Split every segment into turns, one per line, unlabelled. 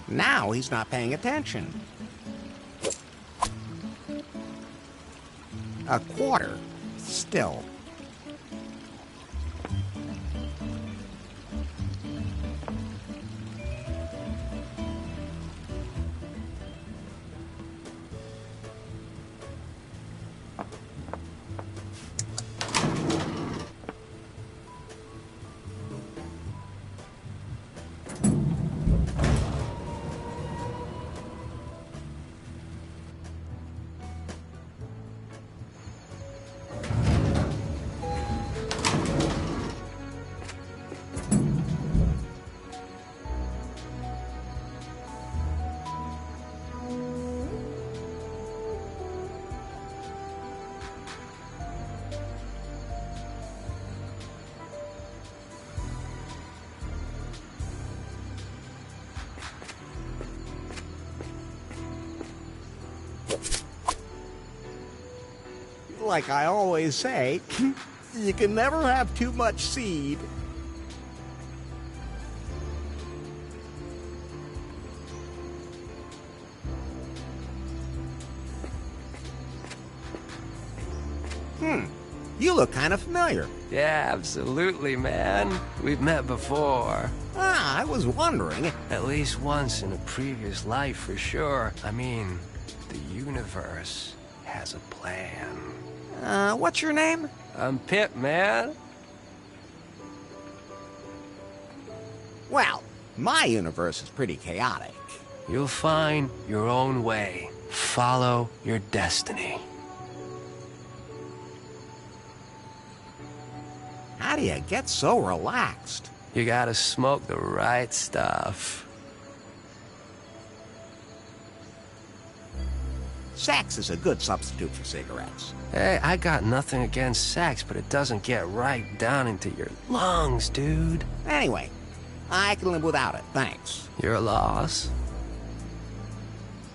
Now he's not paying attention. A quarter. Still. Like I always say, you can never have too much seed. You look kind of familiar.
Yeah, absolutely, man. We've met before.
I was wondering.
At least once in a previous life, for sure. I mean, the universe has a plan.
What's your name?
I'm Pip, man.
Well, my universe is pretty chaotic.
You'll find your own way. Follow your destiny.
How do you get so relaxed?
You gotta smoke the right stuff.
Sex is a good substitute for cigarettes.
Hey, I got nothing against sex, but it doesn't get right down into your lungs, dude.
Anyway, I can live without it, thanks.
Your loss.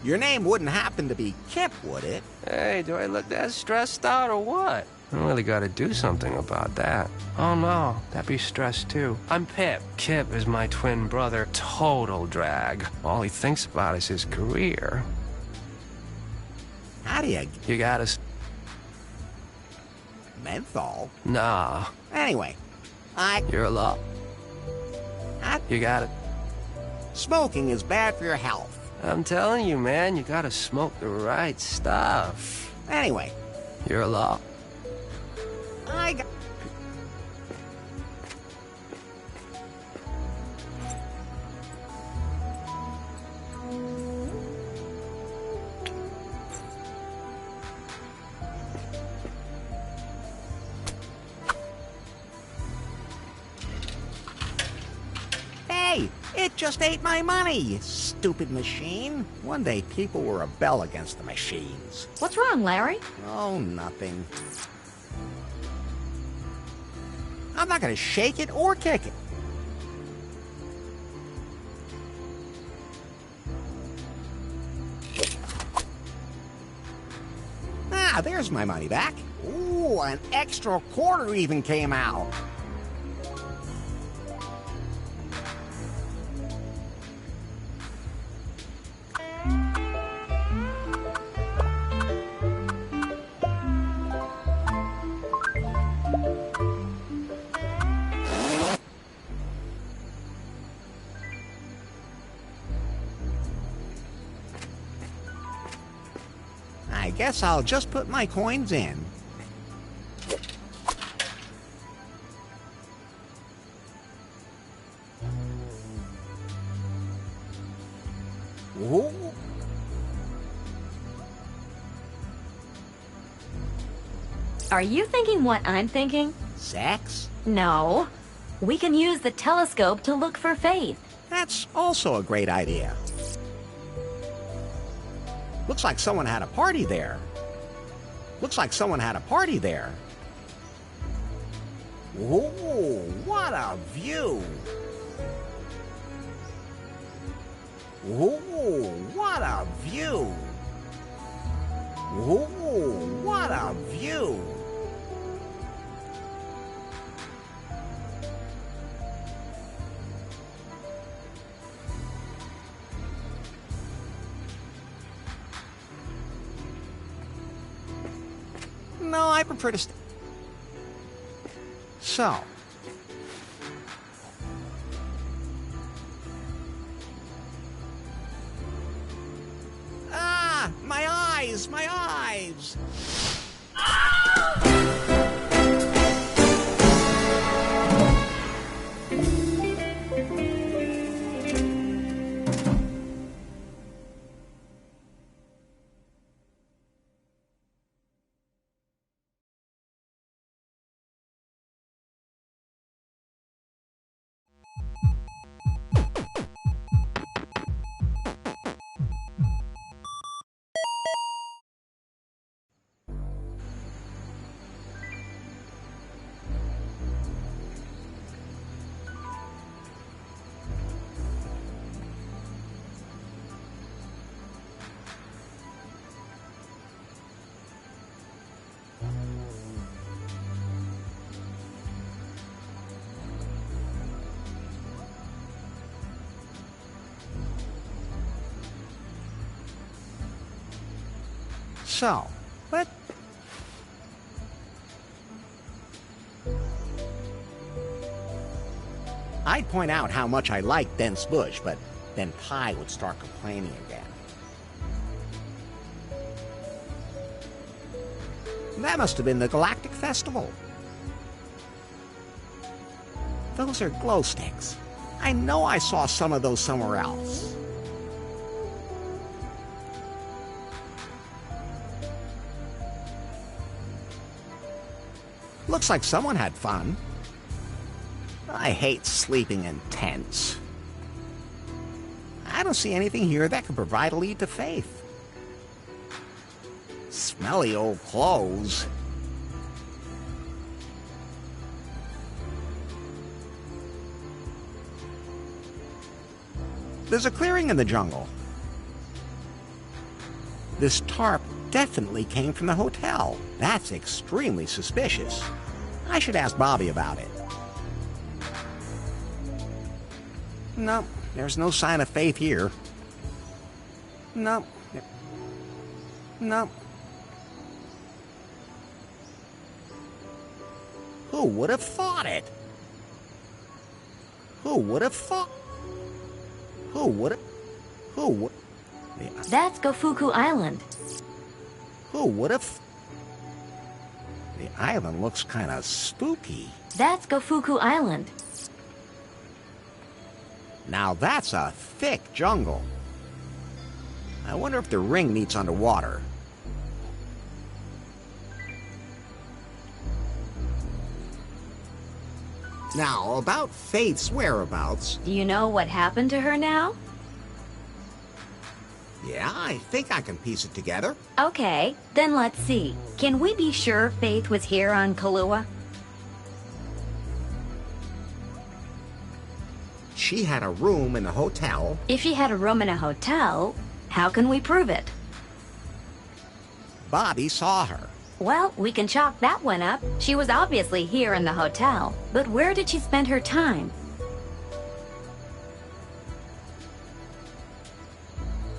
Your name wouldn't happen to be Kip, would it?
Hey, do I look that stressed out or what? I really gotta do something about that. Oh no, that'd be stress too. I'm Pip. Kip is my twin brother. Total drag. All he thinks about is his career.
How do you...
You gotta...
Menthol?
Nah.
Anyway,
You're a lot. You gotta...
Smoking is bad for your health.
I'm telling you, man, you gotta smoke the right stuff.
Anyway.
You're a lot.
Hey, it just ate my money, you stupid machine. One day people will rebel against the machines.
What's wrong, Larry?
Oh, nothing. I'm not gonna shake it or kick it. Ah, there's my money back. Ooh, an extra quarter even came out. I guess I'll just put my coins in. Ooh.
Are you thinking what I'm thinking?
Sex?
No. We can use the telescope to look for faith.
That's also a great idea. Looks like someone had a party there. Looks like someone had a party there. Ooh, what a view! Ooh, what a view! Ooh, what a view! No, I prefer to So. Ah! My eyes! My eyes! So, but I'd point out how much I like dense bush, but then Pi would start complaining again. That must have been the Galactic Festival. Those are glow sticks. I know I saw some of those somewhere else. Looks like someone had fun. I hate sleeping in tents. I don't see anything here that could provide a lead to Faith. Smelly old clothes. There's a clearing in the jungle. This tarp definitely came from the hotel. That's extremely suspicious. I should ask Bobby about it. No, there's no sign of Faith here. No. No. Who would have thought it? Who would have thought? Who would?
That's Gofuku Island.
Who would have? The island looks kind of spooky.
That's Gofuku Island.
Now that's a thick jungle. I wonder if the ring meets underwater. Now, about Faith's whereabouts...
Do you know what happened to her now?
Yeah, I think I can piece it together.
Okay, then let's see. Can we be sure Faith was here on Kahlua?
She had a room in the hotel.
If she had a room in a hotel, how can we prove it?
Bobby saw her.
Well, we can chalk that one up. She was obviously here in the hotel. But where did she spend her time?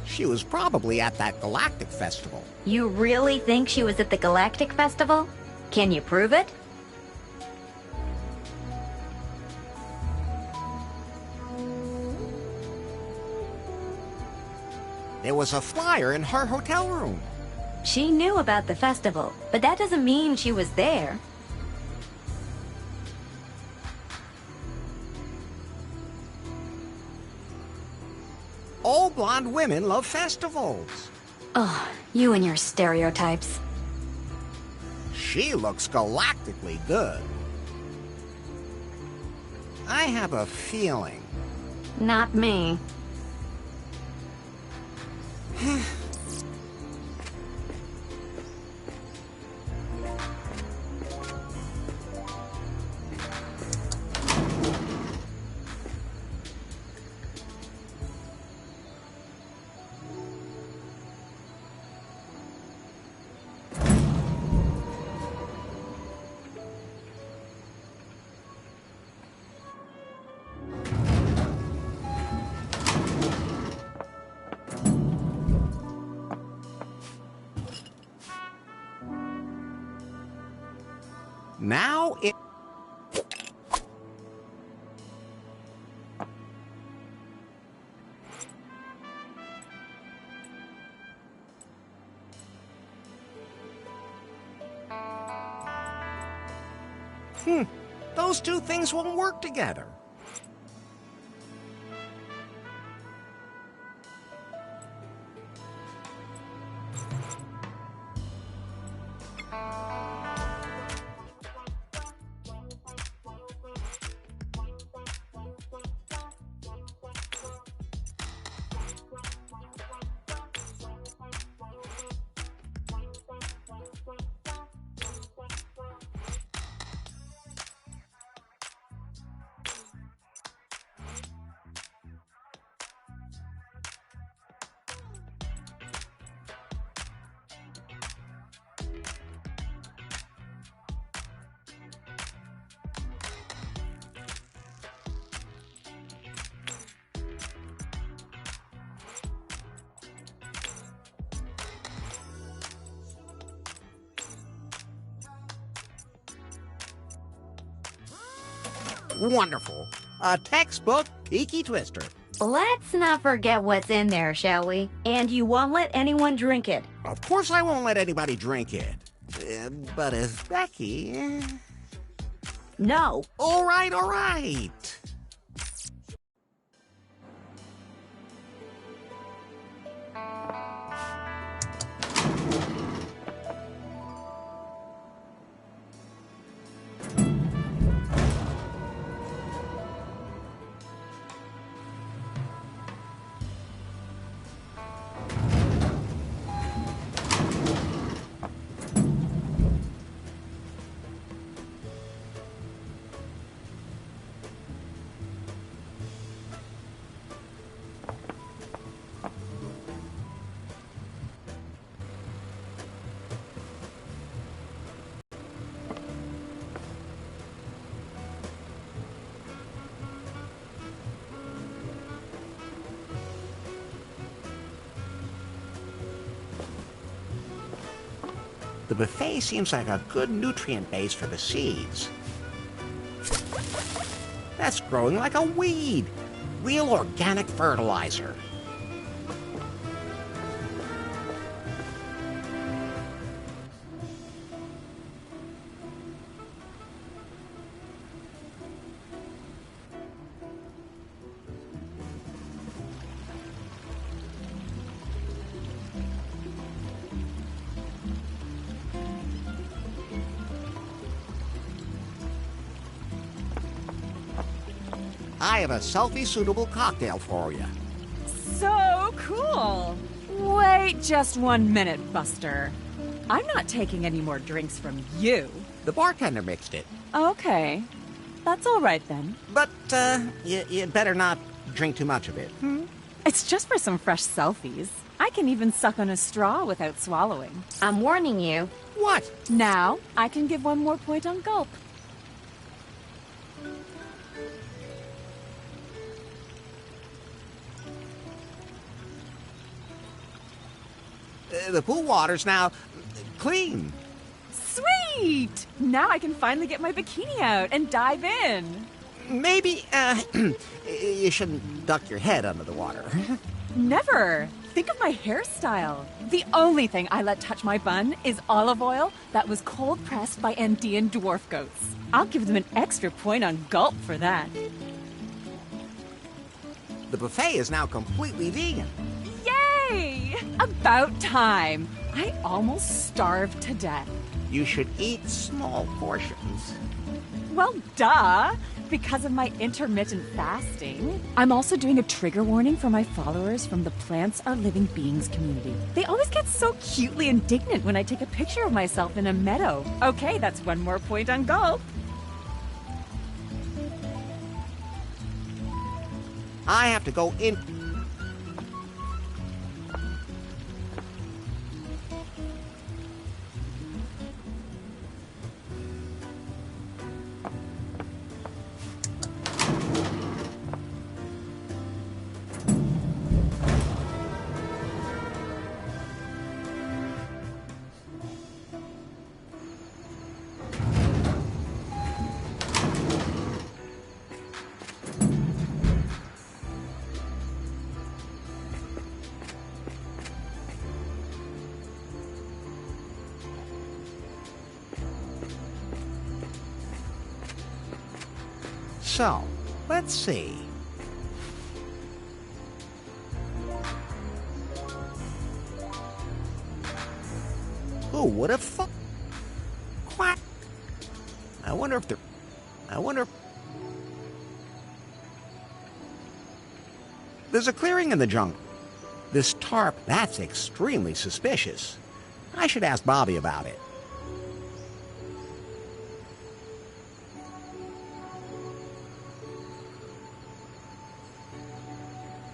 She was probably at that Galactic Festival.
You really think she was at the Galactic Festival? Can you prove it?
There was a flyer in her hotel room.
She knew about the festival, but that doesn't mean she was there.
All blonde women love festivals.
Oh, you and your stereotypes.
She looks galactically good. I have a feeling.
Not me.
Now it... Those two things won't work together. Wonderful. A textbook Peaky Twister.
Let's not forget what's in there, shall we? And you won't let anyone drink it.
Of course I won't let anybody drink it. But as Becky...
No.
All right, all right. The buffet seems like a good nutrient base for the seeds. That's growing like a weed. Real organic fertilizer. I have a selfie-suitable cocktail for you.
So cool! Wait just 1 minute, Buster. I'm not taking any more drinks from you.
The bartender mixed it.
Okay. That's all right then.
But, you better not drink too much of it.
It's just for some fresh selfies. I can even suck on a straw without swallowing.
I'm warning you.
What?
Now, I can give 1 more point on gulp.
The pool water's now clean.
Sweet! Now I can finally get my bikini out and dive in.
Maybe, you shouldn't duck your head under the water.
Never. Think of my hairstyle. The only thing I let touch my bun is olive oil that was cold pressed by Andean dwarf goats. I'll give them an extra point on gulp for that.
The buffet is now completely vegan.
Yay! About time. I almost starved to death.
You should eat small portions.
Well, duh. Because of my intermittent fasting. I'm also doing a trigger warning for my followers from the Plants Are Living Beings community. They always get so cutely indignant when I take a picture of myself in a meadow. Okay, that's 1 more point on gulp.
I have to go in... So, let's see. Who would have thought? Quack. I wonder if there's a clearing in the jungle. This tarp, that's extremely suspicious. I should ask Bobby about it.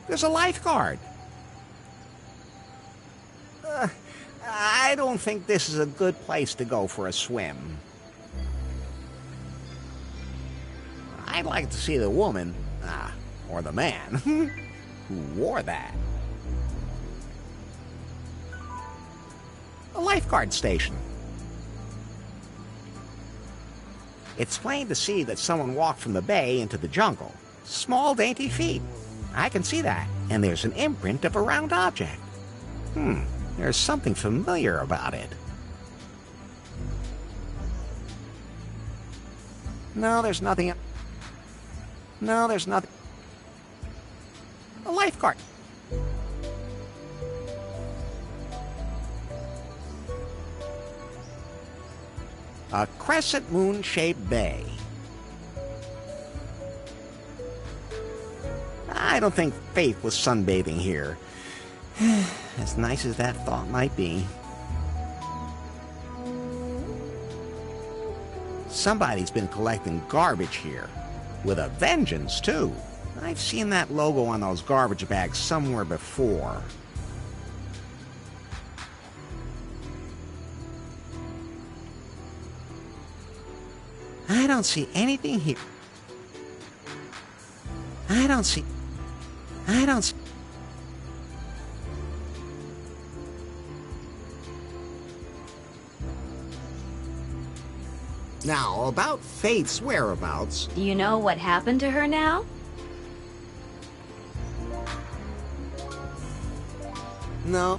There's a lifeguard. I don't think this is a good place to go for a swim. I'd like to see the woman, or the man, who wore that. A lifeguard station. It's plain to see that someone walked from the bay into the jungle. Small, dainty feet. I can see that. And there's an imprint of a round object. There's something familiar about it. No, there's nothing. No, there's nothing. A lifeguard. A crescent moon-shaped bay. I don't think Faith was sunbathing here. As nice as that thought might be. Somebody's been collecting garbage here. With a vengeance, too. I've seen that logo on those garbage bags somewhere before. I don't see anything here. I don't see... Now, about Faith's whereabouts...
Do you know what happened to her now?
No.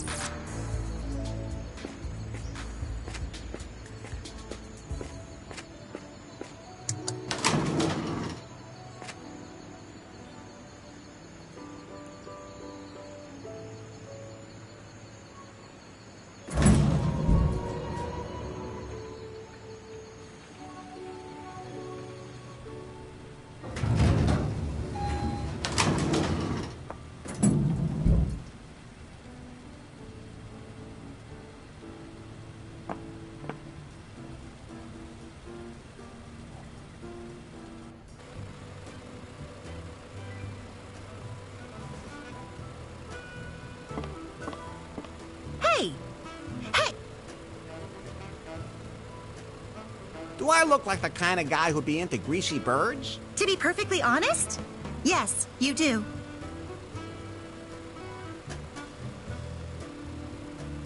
Do I look like the kind of guy who'd be into greasy birds?
To be perfectly honest, yes, you do.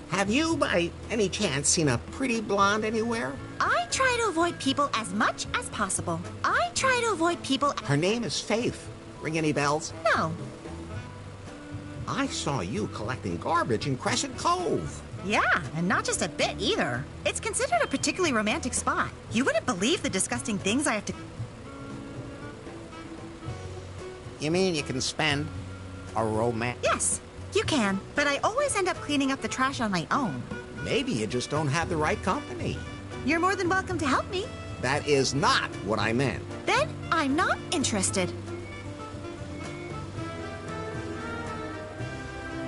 Have you, by any chance, seen a pretty blonde anywhere?
I try to avoid people as much as possible. I try to avoid people...
Her name is Faith. Ring any bells?
No.
I saw you collecting garbage in Crescent Cove.
Yeah, and not just a bit either. It's considered a particularly romantic spot. You wouldn't believe the disgusting things I have to...
You mean you can spend a romance?
Yes, you can, but I always end up cleaning up the trash on my own.
Maybe you just don't have the right company.
You're more than welcome to help me.
That is not what I meant.
Then I'm not interested.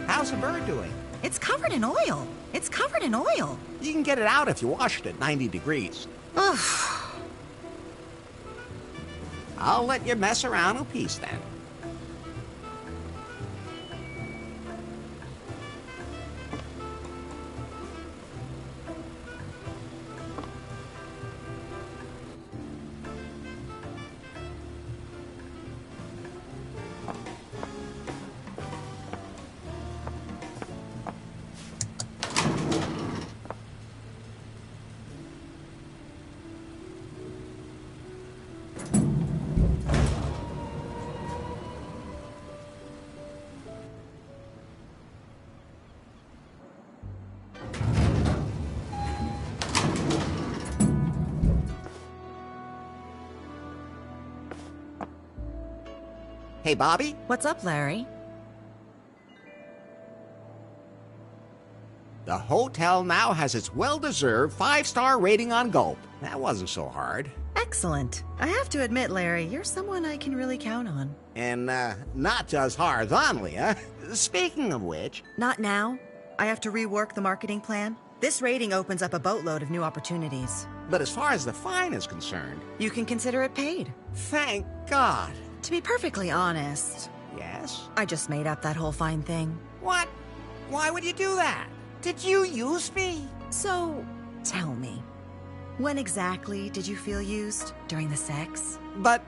How's the bird doing?
It's covered in oil. It's covered in oil.
You can get it out if you wash it at 90 degrees.
Ugh.
I'll let you mess around in peace then. Hey, Bobby?
What's up, Larry?
The hotel now has its well-deserved 5-star rating on Gulp. That wasn't so hard.
Excellent. I have to admit, Larry, you're someone I can really count on.
And, not just horizontally, huh? Speaking of which...
Not now. I have to rework the marketing plan. This rating opens up a boatload of new opportunities.
But as far as the fine is concerned...
You can consider it paid.
Thank God.
To be perfectly honest...
Yes?
I just made up that whole fine thing.
What? Why would you do that? Did you use me?
So, tell me, when exactly did you feel used during the sex?
But,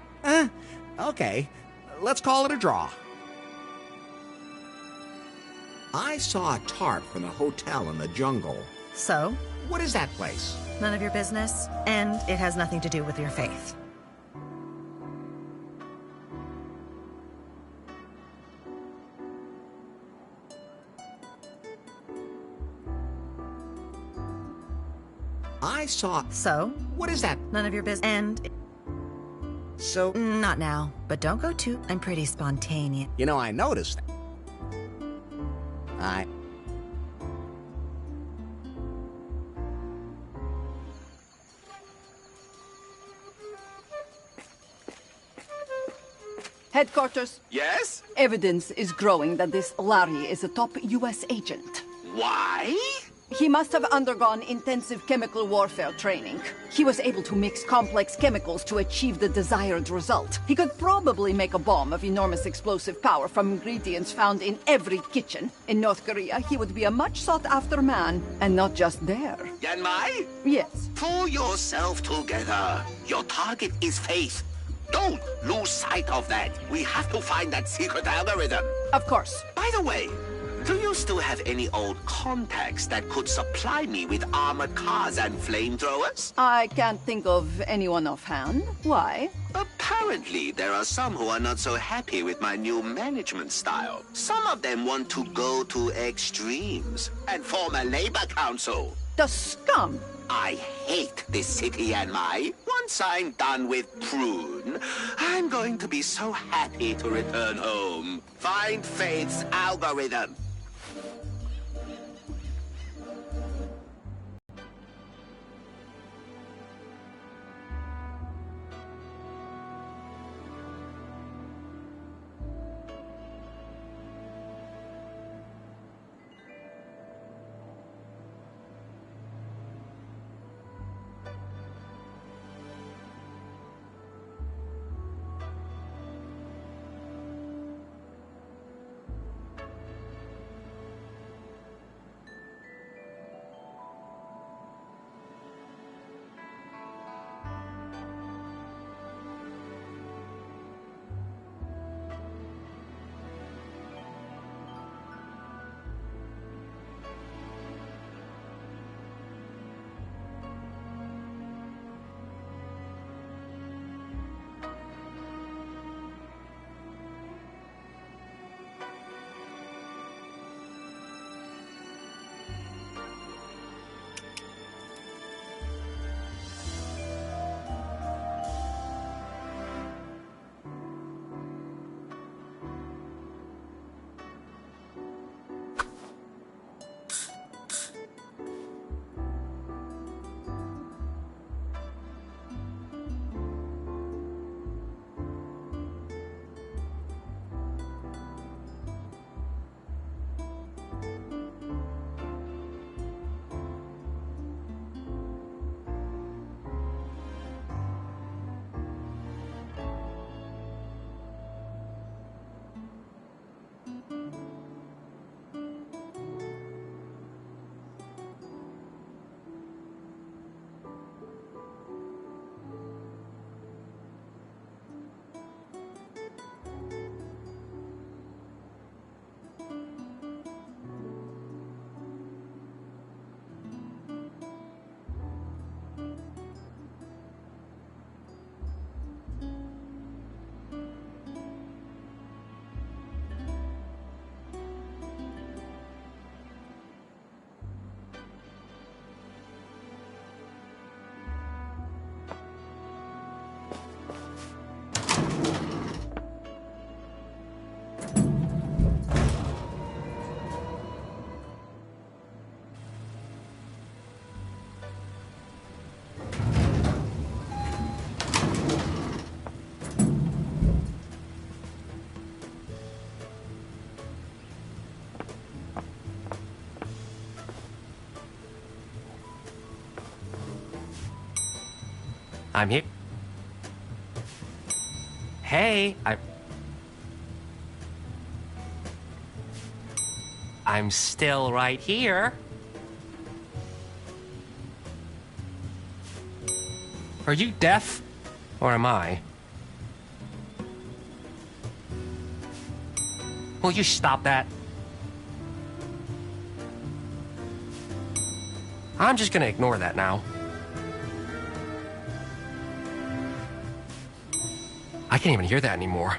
okay. Let's call it a draw. I saw a tarp from a hotel in the jungle.
So?
What is that place?
None of your business, and it has nothing to do with your faith.
I saw...
So?
What is that?
None of your business, and...
So...
Not now, but don't go too... I'm pretty spontaneous.
You know, I noticed that.
Headquarters,
Yes?
evidence is growing that this Larry is a top U.S. agent.
Why?
He must have undergone intensive chemical warfare training. He was able to mix complex chemicals to achieve the desired result. He could probably make a bomb of enormous explosive power from ingredients found in every kitchen. In North Korea, he would be a much sought-after man, and not just there.
Yanmai?
Yes.
Pull yourself together. Your target is faith. Don't lose sight of that. We have to find that secret algorithm.
Of course.
By the way, do you still have any old contacts that could supply me with armored cars and flamethrowers?
I can't think of anyone offhand. Why?
Apparently, there are some who are not so happy with my new management style. Some of them want to go to extremes and form a labor council.
The scum!
I hate this city and once I'm done with Prune, I'm going to be so happy to return home. Find Faith's algorithm.
I'm here. Hey, I'm still right here. Are you deaf? Or am I? Will you stop that? I'm just gonna ignore that now. I can't even hear that anymore.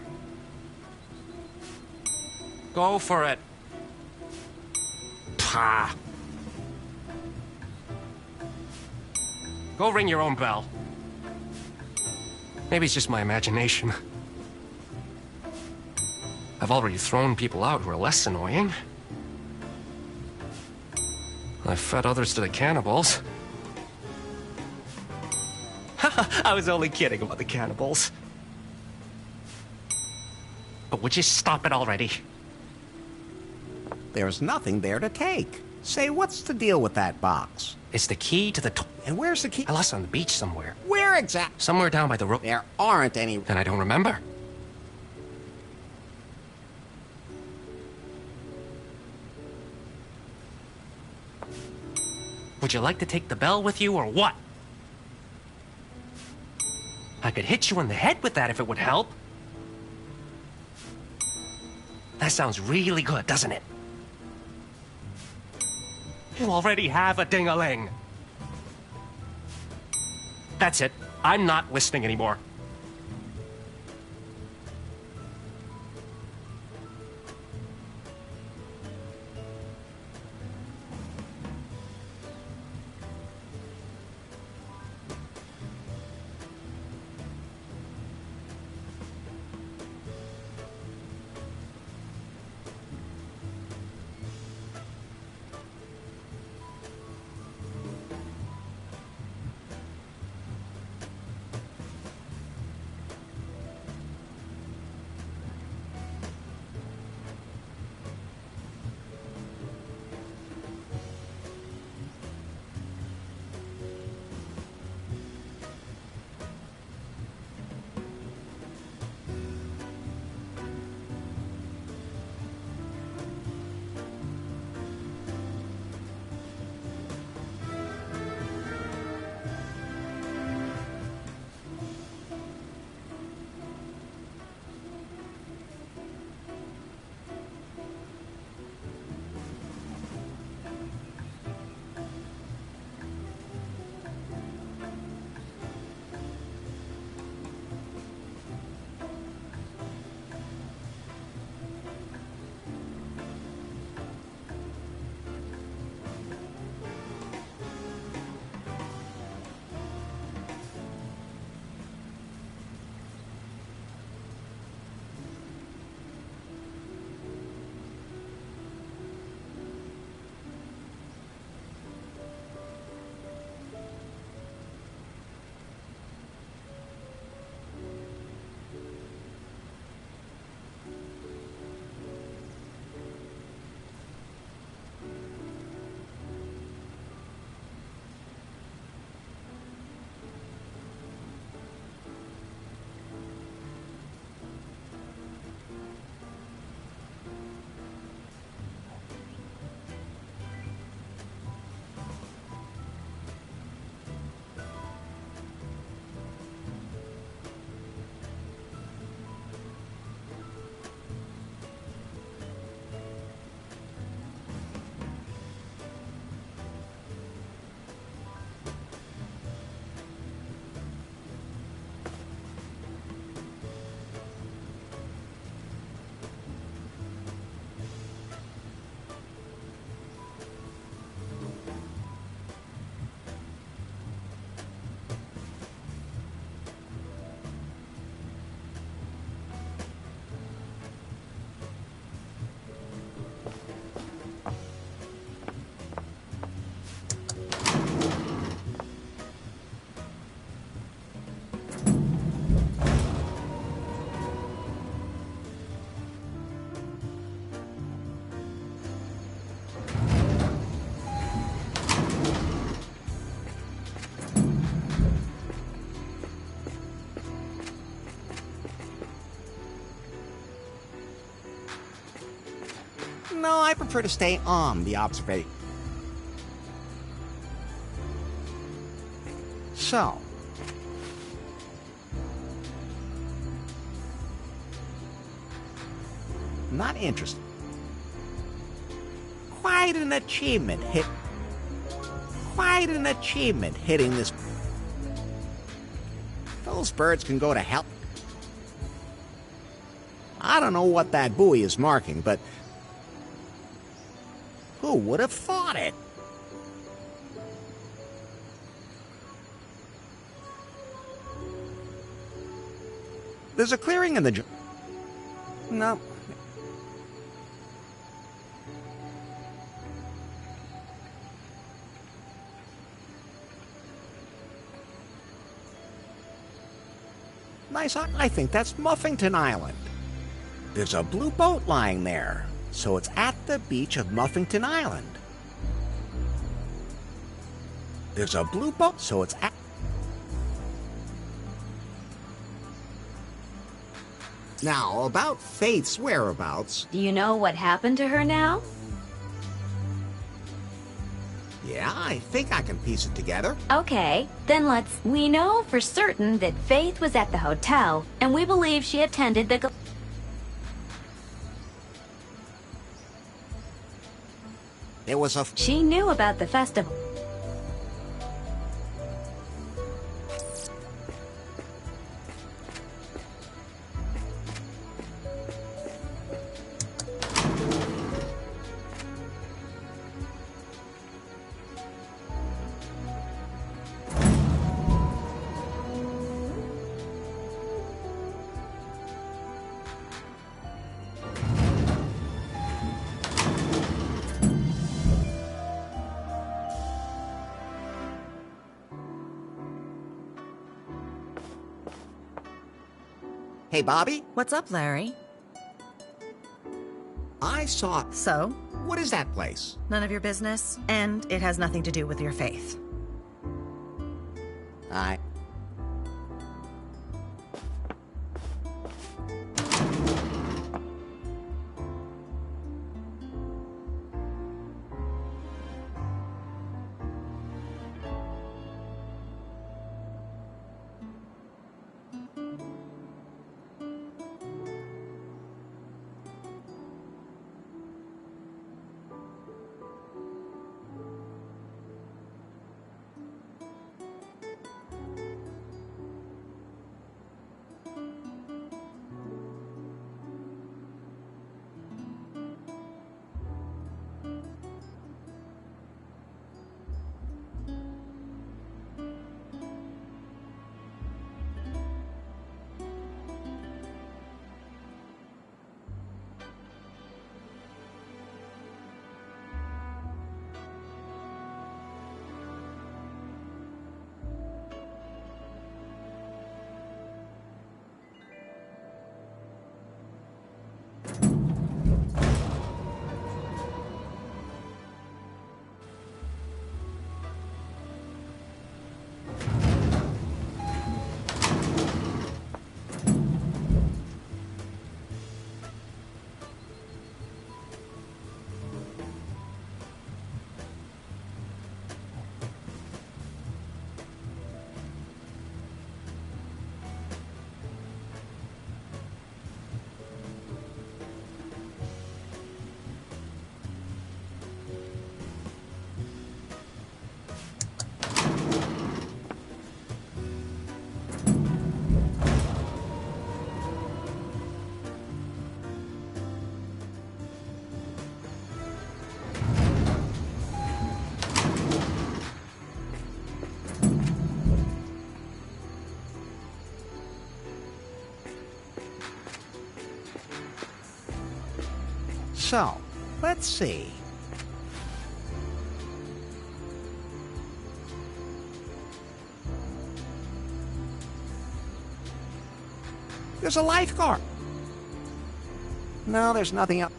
Go for it. Pah. Go ring your own bell. Maybe it's just my imagination. I've already thrown people out who are less annoying. I've fed others to the cannibals. I was only kidding about the cannibals. But would you stop it already?
There's nothing there to take. Say, what's the deal with that box?
It's the key to the
And where's the key?
I lost it on the beach somewhere.
Where exactly?
Somewhere down by the road.
There aren't any...
And I don't remember. Would you like to take the bell with you or what? I could hit you in the head with that if it would help. That sounds really good, doesn't it? You already have a ding-a-ling. That's it. I'm not listening anymore.
No, I prefer to stay on the observation. So, not interested. Quite an achievement hitting this. Those birds can go to hell. I don't know what that buoy is marking, but who would have thought it? There's a clearing in the no. Nice. I think that's Muffington Island. There's a blue boat lying there, so it's at the beach of Muffington Island. There's a blue boat, so it's at... Now, about Faith's whereabouts...
Do you know what happened to her now?
Yeah, I think I can piece it together.
Okay, then let's... We know for certain that Faith was at the hotel, and we believe she attended the...
It was a...
She knew about the festival.
Hey, Bobby?
What's up, Larry?
I saw...
So?
What is that place?
None of your business, and it has nothing to do with your faith.
So, let's see. There's a lifeguard. No, there's nothing else.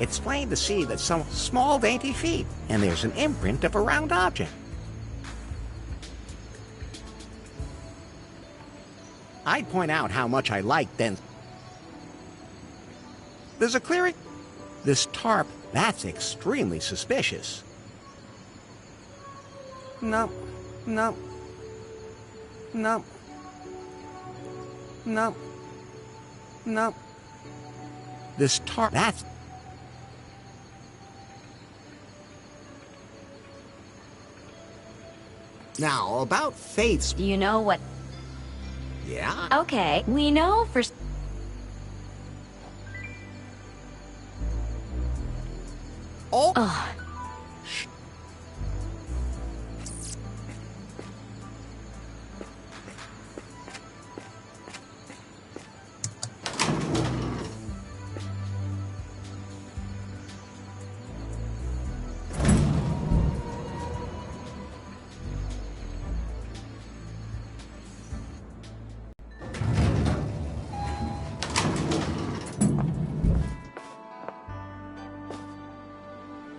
It's plain to see that some small dainty feet, and there's an imprint of a round object. I'd point out how much I like then. There's a clearing. This tarp, that's extremely suspicious. No, no, no, no, no. This tarp, that's... Now, about Faith's...
You know what?
Yeah?
Okay, we know for...
Oh!
Ugh.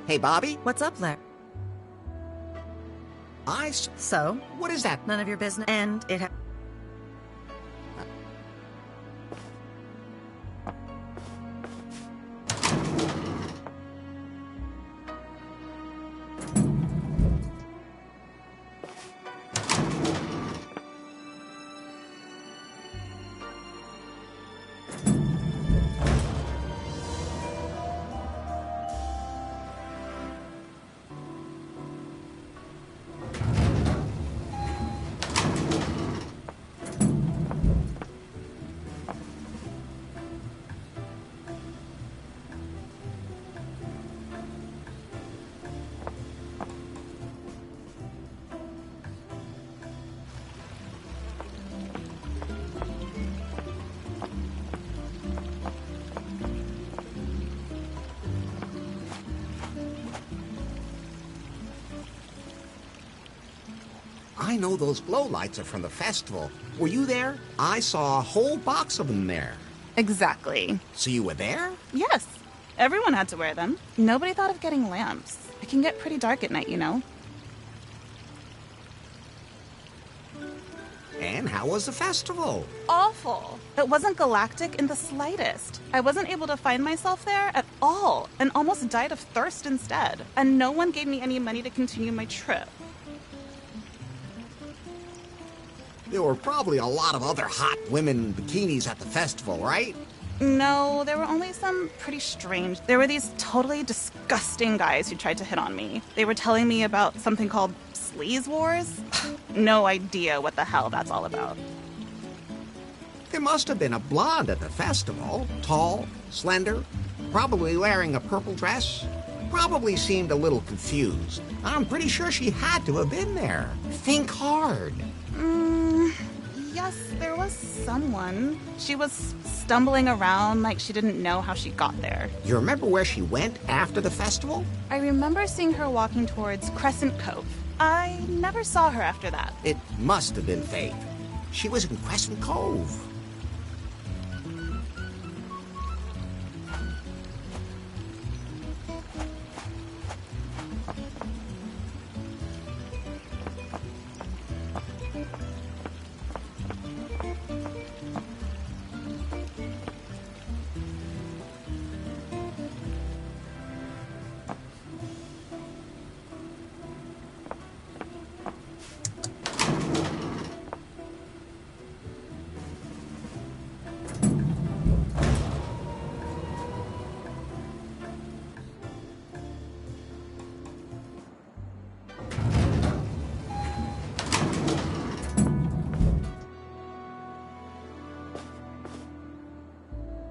Hey, Bobby?
What's up, Larry? So?
What is that?
None of your business. And it
I know those glow lights are from the festival. Were you there? I saw a whole box of them there.
Exactly.
So you were there?
Yes. Everyone had to wear them. Nobody thought of getting lamps. It can get pretty dark at night, you know.
And how was the festival?
Awful. It wasn't galactic in the slightest. I wasn't able to find myself there at all and almost died of thirst instead. And no one gave me any money to continue my trip.
There were probably a lot of other hot women in bikinis at the festival, right?
No, there were only some pretty strange. There were these totally disgusting guys who tried to hit on me. They were telling me about something called Sleaze Wars. No idea what the hell that's all about.
There must have been a blonde at the festival. Tall, slender, probably wearing a purple dress. Probably seemed a little confused. I'm pretty sure she had to have been there. Think hard.
Yes, there was someone. She was stumbling around like she didn't know how she got there.
You remember where she went after the festival?
I remember seeing her walking towards Crescent Cove. I never saw her after that.
It must have been Faith. She was in Crescent Cove.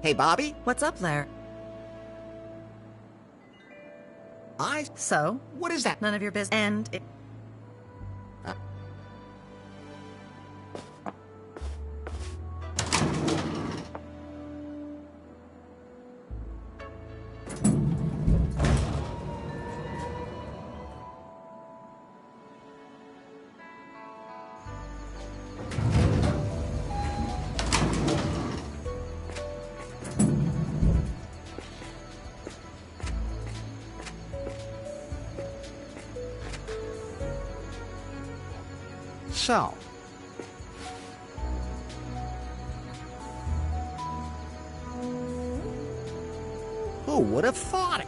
Hey, Bobby?
What's up, Larry? So?
What is that?
None of your business. And it...
So, who Who would have thought it?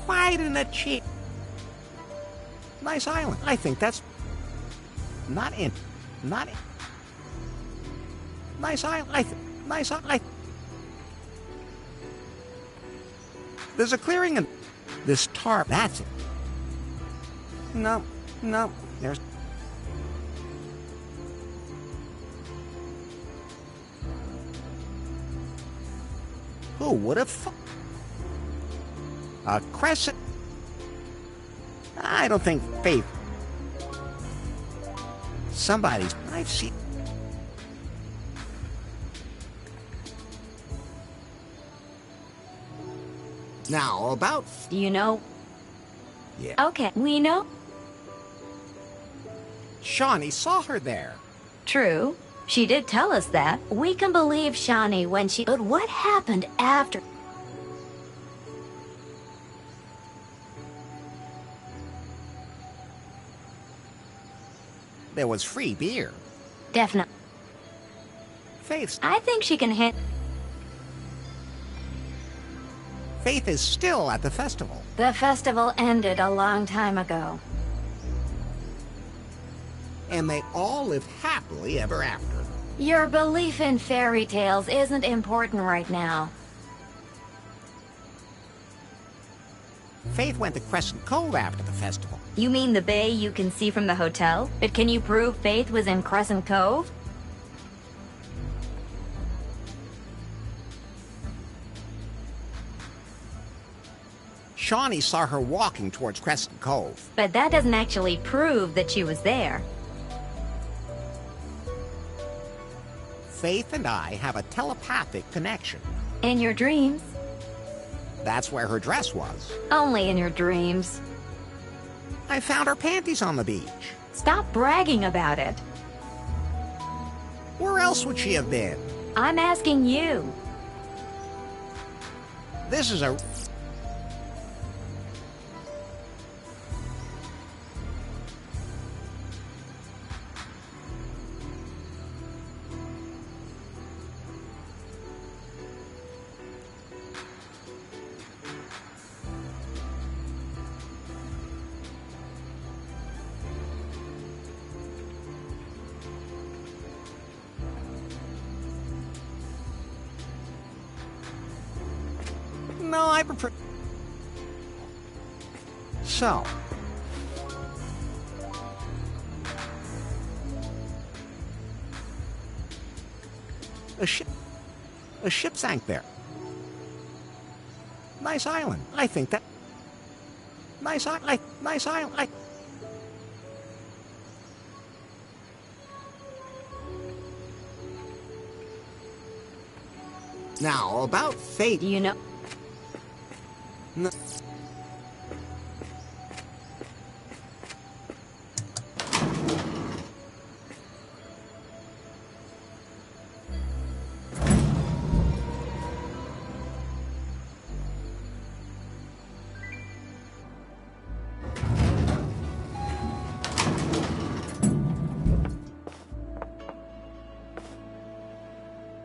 Quite an achievement. Nice island. I think that's not in. Nice island. Nice island. There's a clearing in this tarp. That's it. No. There's. Who would have thought? A crescent. I don't think Faith. Somebody's. I've seen. Now about.
Do you know?
Yeah.
Okay, we know.
Shawnee saw her there.
True. She did tell us that. We can believe Shawnee when she... But what happened after?
There was free beer.
Definitely.
Faith.
I think she can hit...
Faith is still at the festival.
The festival ended a long time ago.
And they all lived happily ever after.
Your belief in fairy tales isn't important right now.
Faith went to Crescent Cove after the festival.
You mean the bay you can see from the hotel? But can you prove Faith was in Crescent Cove?
Shawnee saw her walking towards Crescent Cove.
But that doesn't actually prove that she was there.
Faith and I have a telepathic connection.
In your dreams.
That's where her dress was.
Only in your dreams.
I found her panties on the beach.
Stop bragging about it.
Where else would she have been?
I'm asking you.
This is a... No, I prefer... So... A ship sank there. Nice island. I think that... Nice island. Now, about fate...
Do you know...
No.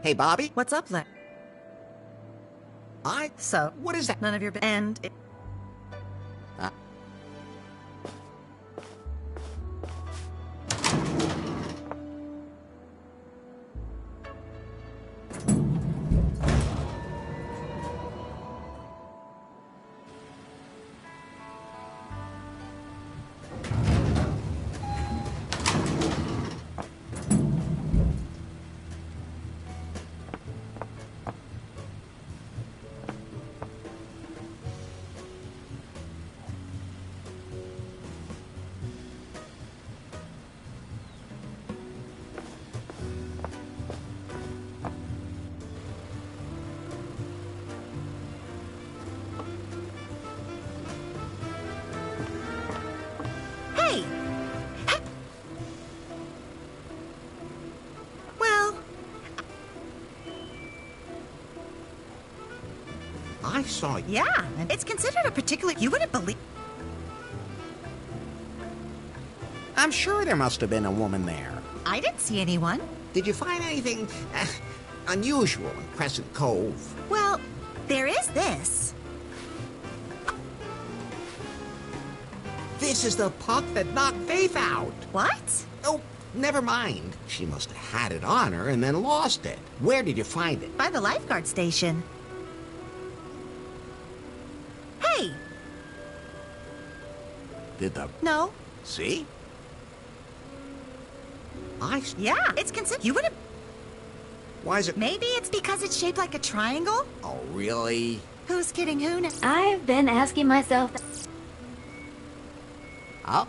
Hey, Bobby?
What's up, Lex? So,
What is that?
none of your... And... Hey! Well...
I saw you.
Yeah, and it's considered a particularly... You wouldn't believe...
I'm sure there must have been a woman there.
I didn't see anyone.
Did you find anything unusual in Crescent Cove?
Well, There is this.
This is the puck that knocked Faith out.
What?
Oh, never mind. She must have had it on her and then lost it. Where did you find it?
By the lifeguard station. Hey!
Did the...
No.
See?
Yeah, it's considered. You would have.
Why is it...
Maybe it's because it's shaped like a triangle?
Oh, really?
Who's kidding who now?
I've been asking myself that.
Oh.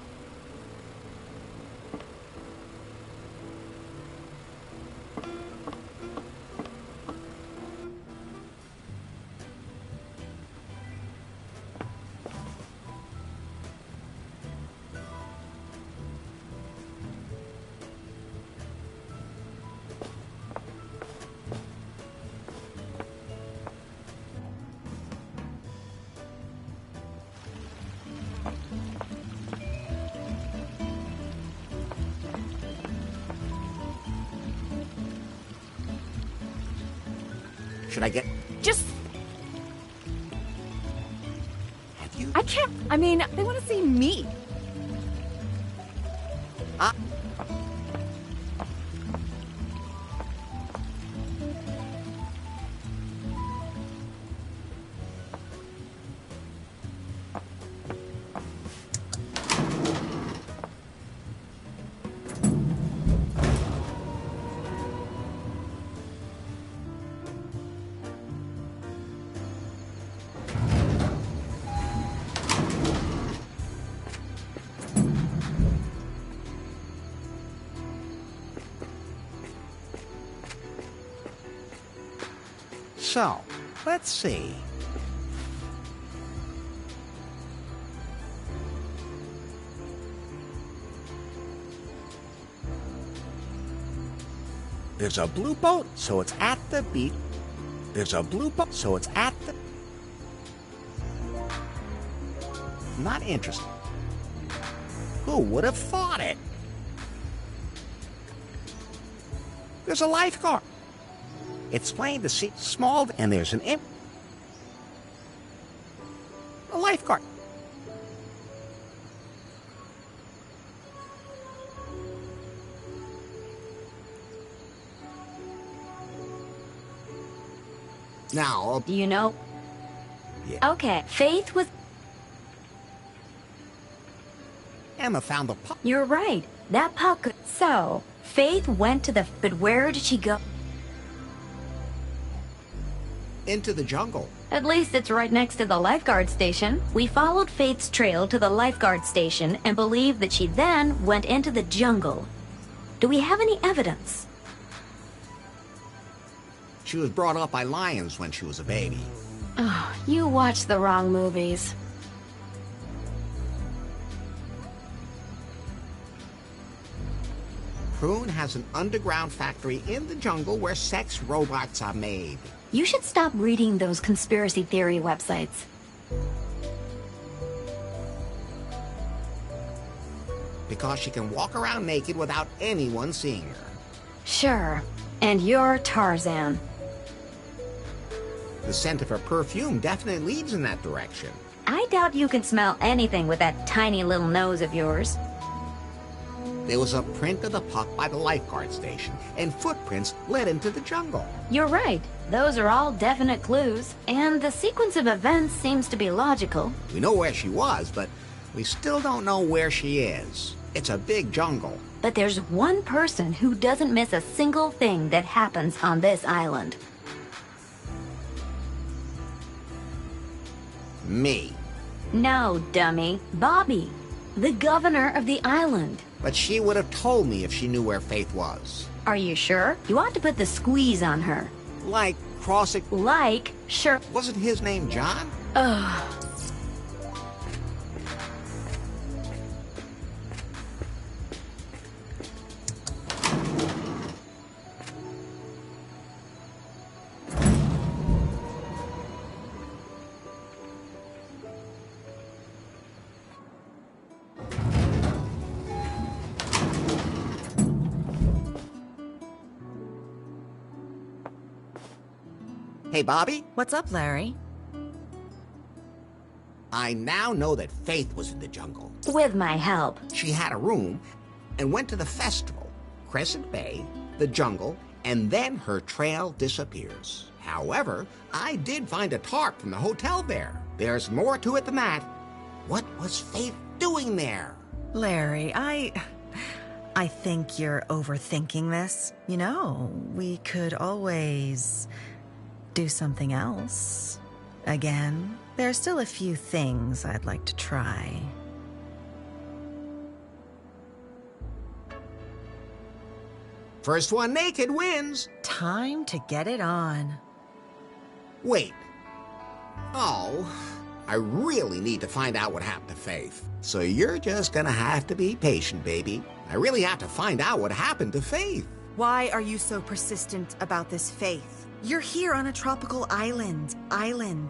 Should I get...
Just,
Have you...
I can't, I mean, they want to see me.
So, let's see. There's a blue boat, so it's at the beach. There's a blue boat, so it's at the... Not interested. Who would have thought it? There's a lifeguard. It's plain to see small, and there's an imp. A lifeguard. Now,
Do you know?
Yeah.
Okay, Faith was.
Emma found the pup.
You're right. That puck. So, Faith went to the. But where did she go?
Into the jungle.
At least it's right next to the lifeguard station. We followed Faith's trail to the lifeguard station and believe that she then went into the jungle. Do we have any evidence?
She was brought up by lions when she was a baby.
Oh, you watched the wrong movies.
Prune has an underground factory in the jungle where sex robots are made.
You should stop reading those conspiracy theory websites.
Because she can walk around naked without anyone seeing her.
Sure. And you're Tarzan.
The scent of her perfume definitely leads in that direction.
I doubt you can smell anything with that tiny little nose of yours.
There was a print of the puck by the lifeguard station, and footprints led into the jungle.
You're right. Those are all definite clues, and the sequence of events seems to be logical.
We know where she was, but we still don't know where she is. It's a big jungle.
But there's one person who doesn't miss a single thing that happens on this island.
Me.
No, dummy. Bobby, the governor of the island.
But she would have told me if she knew where Faith was.
Are you sure? You ought to put the squeeze on her.
Like crossing...
Like, sure.
Wasn't his name John?
Ugh.
Hey, Bobby?
What's up, Larry?
I now know that Faith was in the jungle.
With my help.
She had a room and went to the festival, Crescent Bay, the jungle, and then her trail disappears. However, I did find a tarp from the hotel there. There's more to it than that. What was Faith doing there?
Larry, I think you're overthinking this. You know, we could always do something else. Again, there are still a few things I'd like to try.
First one naked wins.
Time to get it on.
Wait. Oh, I really need to find out what happened to Faith. So you're just gonna have to be patient, baby. I really have to find out what happened to Faith.
Why are you so persistent about this, Faith? You're here on a tropical island,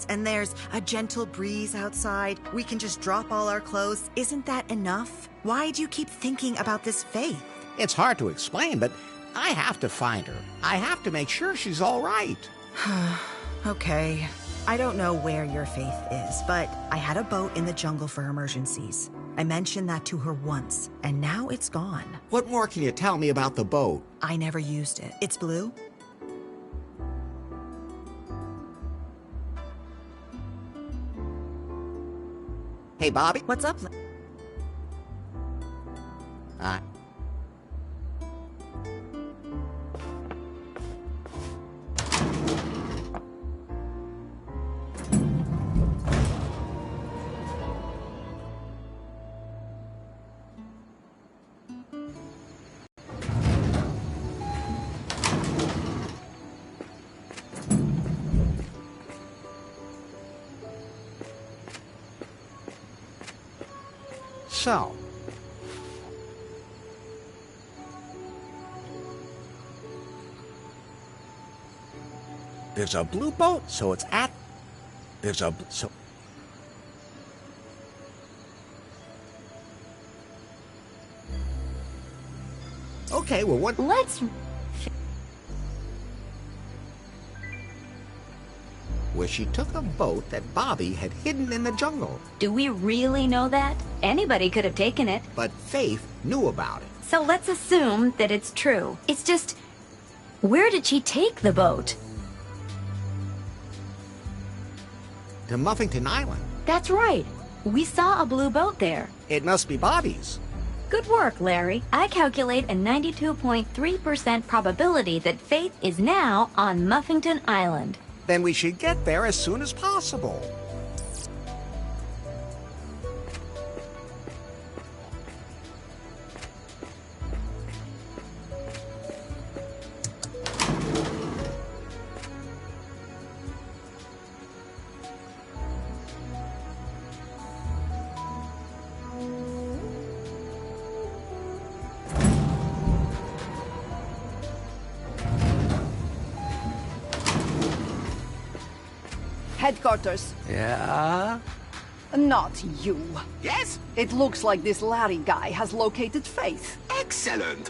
and there's a gentle breeze outside. We can just drop all our clothes. Isn't that enough? Why do you keep thinking about this Faith?
It's hard to explain, but I have to find her. I have to make sure she's all right.
Okay. I don't know where your Faith is, but I had a boat in the jungle for emergencies. I mentioned that to her once, and now it's gone.
What more can you tell me about the boat?
I never used it. It's blue?
Hey, Bobby?
What's up?
So, there's a blue boat, so it's at... There's a... So... Okay, well, what...
Let's...
Where she took a boat that Bobby had hidden in the jungle.
Do we really know that? Anybody could have taken it.
But Faith knew about it.
So let's assume that it's true. It's just... Where did she take the boat?
To Muffington Island.
That's right. We saw a blue boat there.
It must be Bobby's.
Good work, Larry. I calculate a 92.3% probability that Faith is now on Muffington Island.
Then we should get there as soon as possible.
Headquarters.
Yeah?
Not you.
Yes?
It looks like this Larry guy has located Faith
Excellent.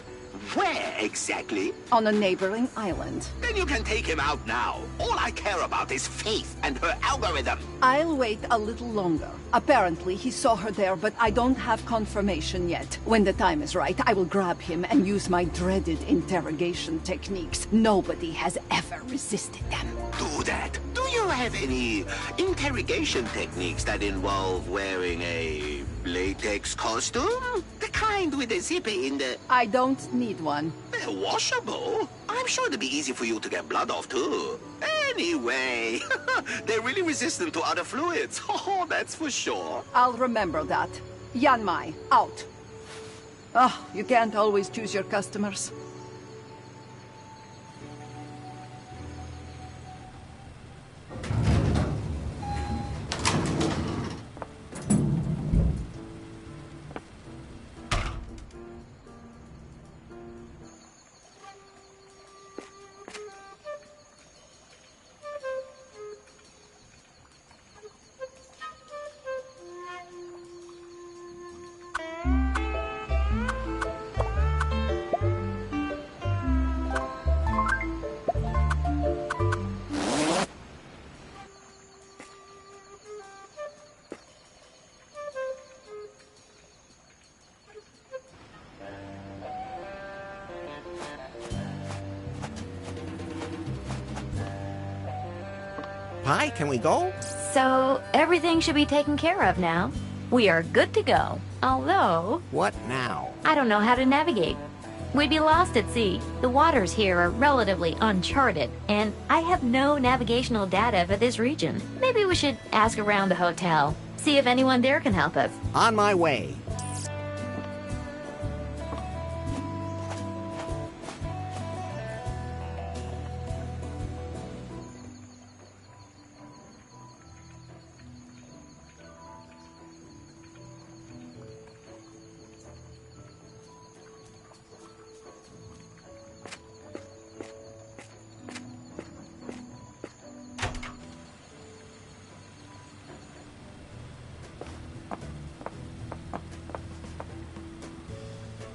Where exactly?
on a neighboring island.
Then you can take him out now. All I care about is Faith and her algorithm.
I'll wait a little longer. Apparently, he saw her there, but I don't have confirmation yet. When the time is right, I will grab him and use my dreaded interrogation techniques. Nobody has ever resisted them.
Do that. Do you have any interrogation techniques that involve wearing a latex costume? The kind with a zipper in the...
I don't need one.
They're washable. I'm sure it'd be easy for you to get blood off, too. Anyway, they're really resistant to other fluids. Oh, that's for sure.
I'll remember that. Yanmai, out. Oh, you can't always choose your customers.
Pi, can we go?
So, everything should be taken care of now. We are good to go. Although,
What now?
I don't know how to navigate. We'd be lost at sea. The waters here are relatively uncharted, and I have no navigational data for this region. Maybe we should ask around the hotel, see if anyone there can help us.
On my way.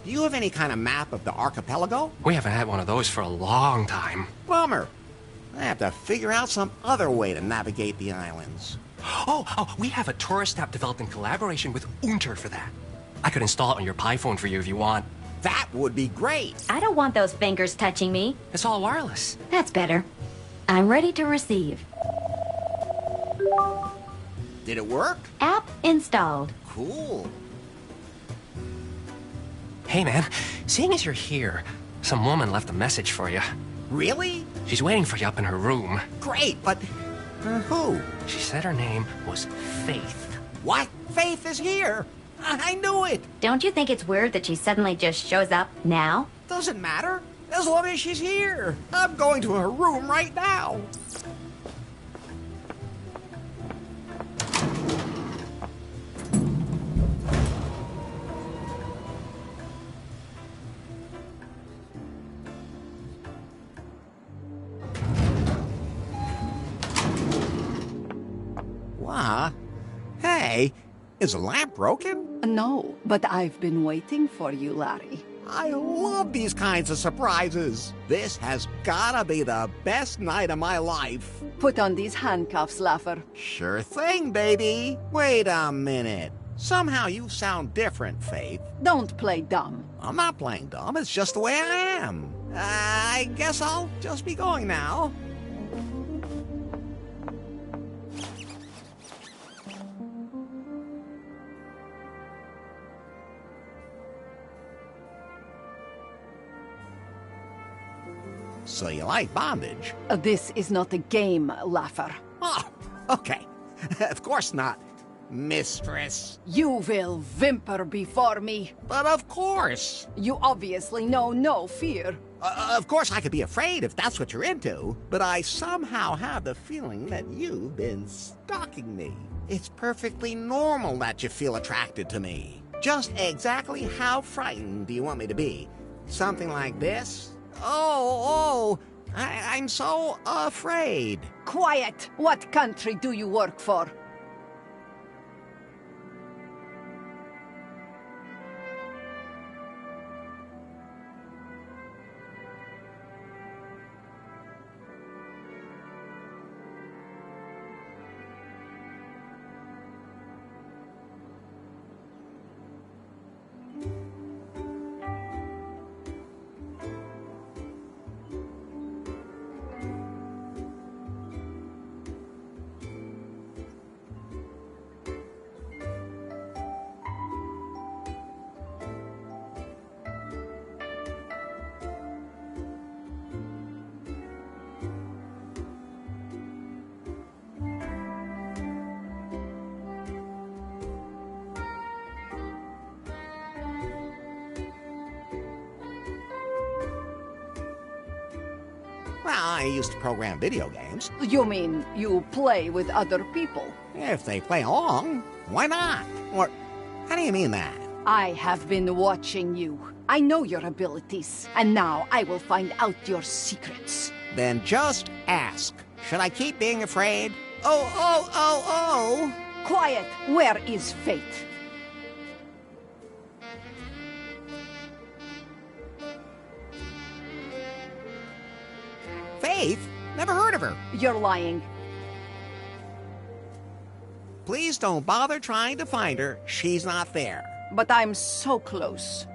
Do you have any kind of map of the archipelago?
We haven't had one of those for a long time.
Bummer. I have to figure out some other way to navigate the islands.
Oh, we have a tourist app developed in collaboration with Unter for that. I could install it on your Pi phone for you if you want.
That would be great.
I don't want those fingers touching me.
It's all wireless.
That's better. I'm ready to receive.
Did it work?
App installed.
Cool.
Hey, man, seeing as you're here, some woman left a message for you.
Really?
She's waiting for you up in her room.
Great, but who?
She said her name was Faith.
What? Faith is here. I knew it.
Don't you think it's weird that she suddenly just shows up now?
Doesn't matter. As long as she's here. I'm going to her room right now. What? Hey, is the lamp broken?
No, but I've been waiting for you, Larry.
I love these kinds of surprises. This has gotta be the best night of my life.
Put on these handcuffs, Laugher.
Sure thing, baby. Wait a minute. Somehow you sound different, Faith.
Don't play dumb.
I'm not playing dumb. It's just the way I am. I guess I'll just be going now. So you like bondage?
This is not a game, Laugher.
Oh, okay. Of course not, mistress.
You will whimper before me.
But of course.
You obviously know no fear.
Of course I could be afraid if that's what you're into, but I somehow have the feeling that you've been stalking me. It's perfectly normal that you feel attracted to me. Just exactly how frightened do you want me to be? Something like this? I'm so afraid.
Quiet! What country do you work for?
Well, I used to program video games.
You mean you play with other people?
If they play along, why not? Or, how do you mean that?
I have been watching you. I know your abilities, and now I will find out your secrets.
Then just ask. Should I keep being afraid? Oh!
Quiet! Where is Fate?
Faith? Never heard of her.
You're lying.
Please don't bother trying to find her. She's not there.
But I'm so close.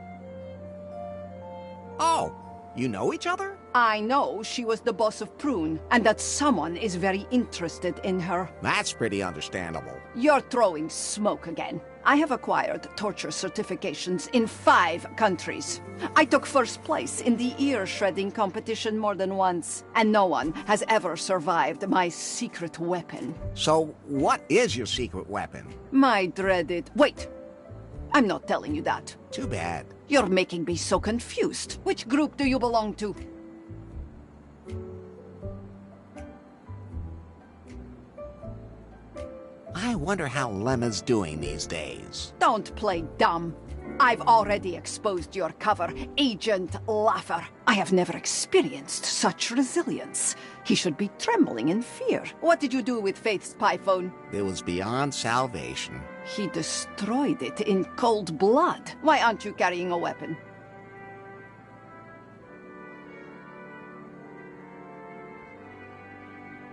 Oh, You know each other?
I know she was the boss of Prune, and that someone is very interested in her.
That's pretty understandable.
You're throwing smoke again. I have acquired torture certifications in 5 countries. I took first place in the ear-shredding competition more than once, and no one has ever survived my secret weapon.
So, what is your secret weapon?
My dreaded... Wait! I'm not telling you that.
Too bad.
You're making me so confused. Which group do you belong to?
I wonder how Lemma's doing these days.
Don't play dumb. I've already exposed your cover, Agent Laugher. I have never experienced such resilience. He should be trembling in fear. What did you do with Faith's spy phone?
It was beyond salvation.
He destroyed it in cold blood. Why aren't you carrying a weapon?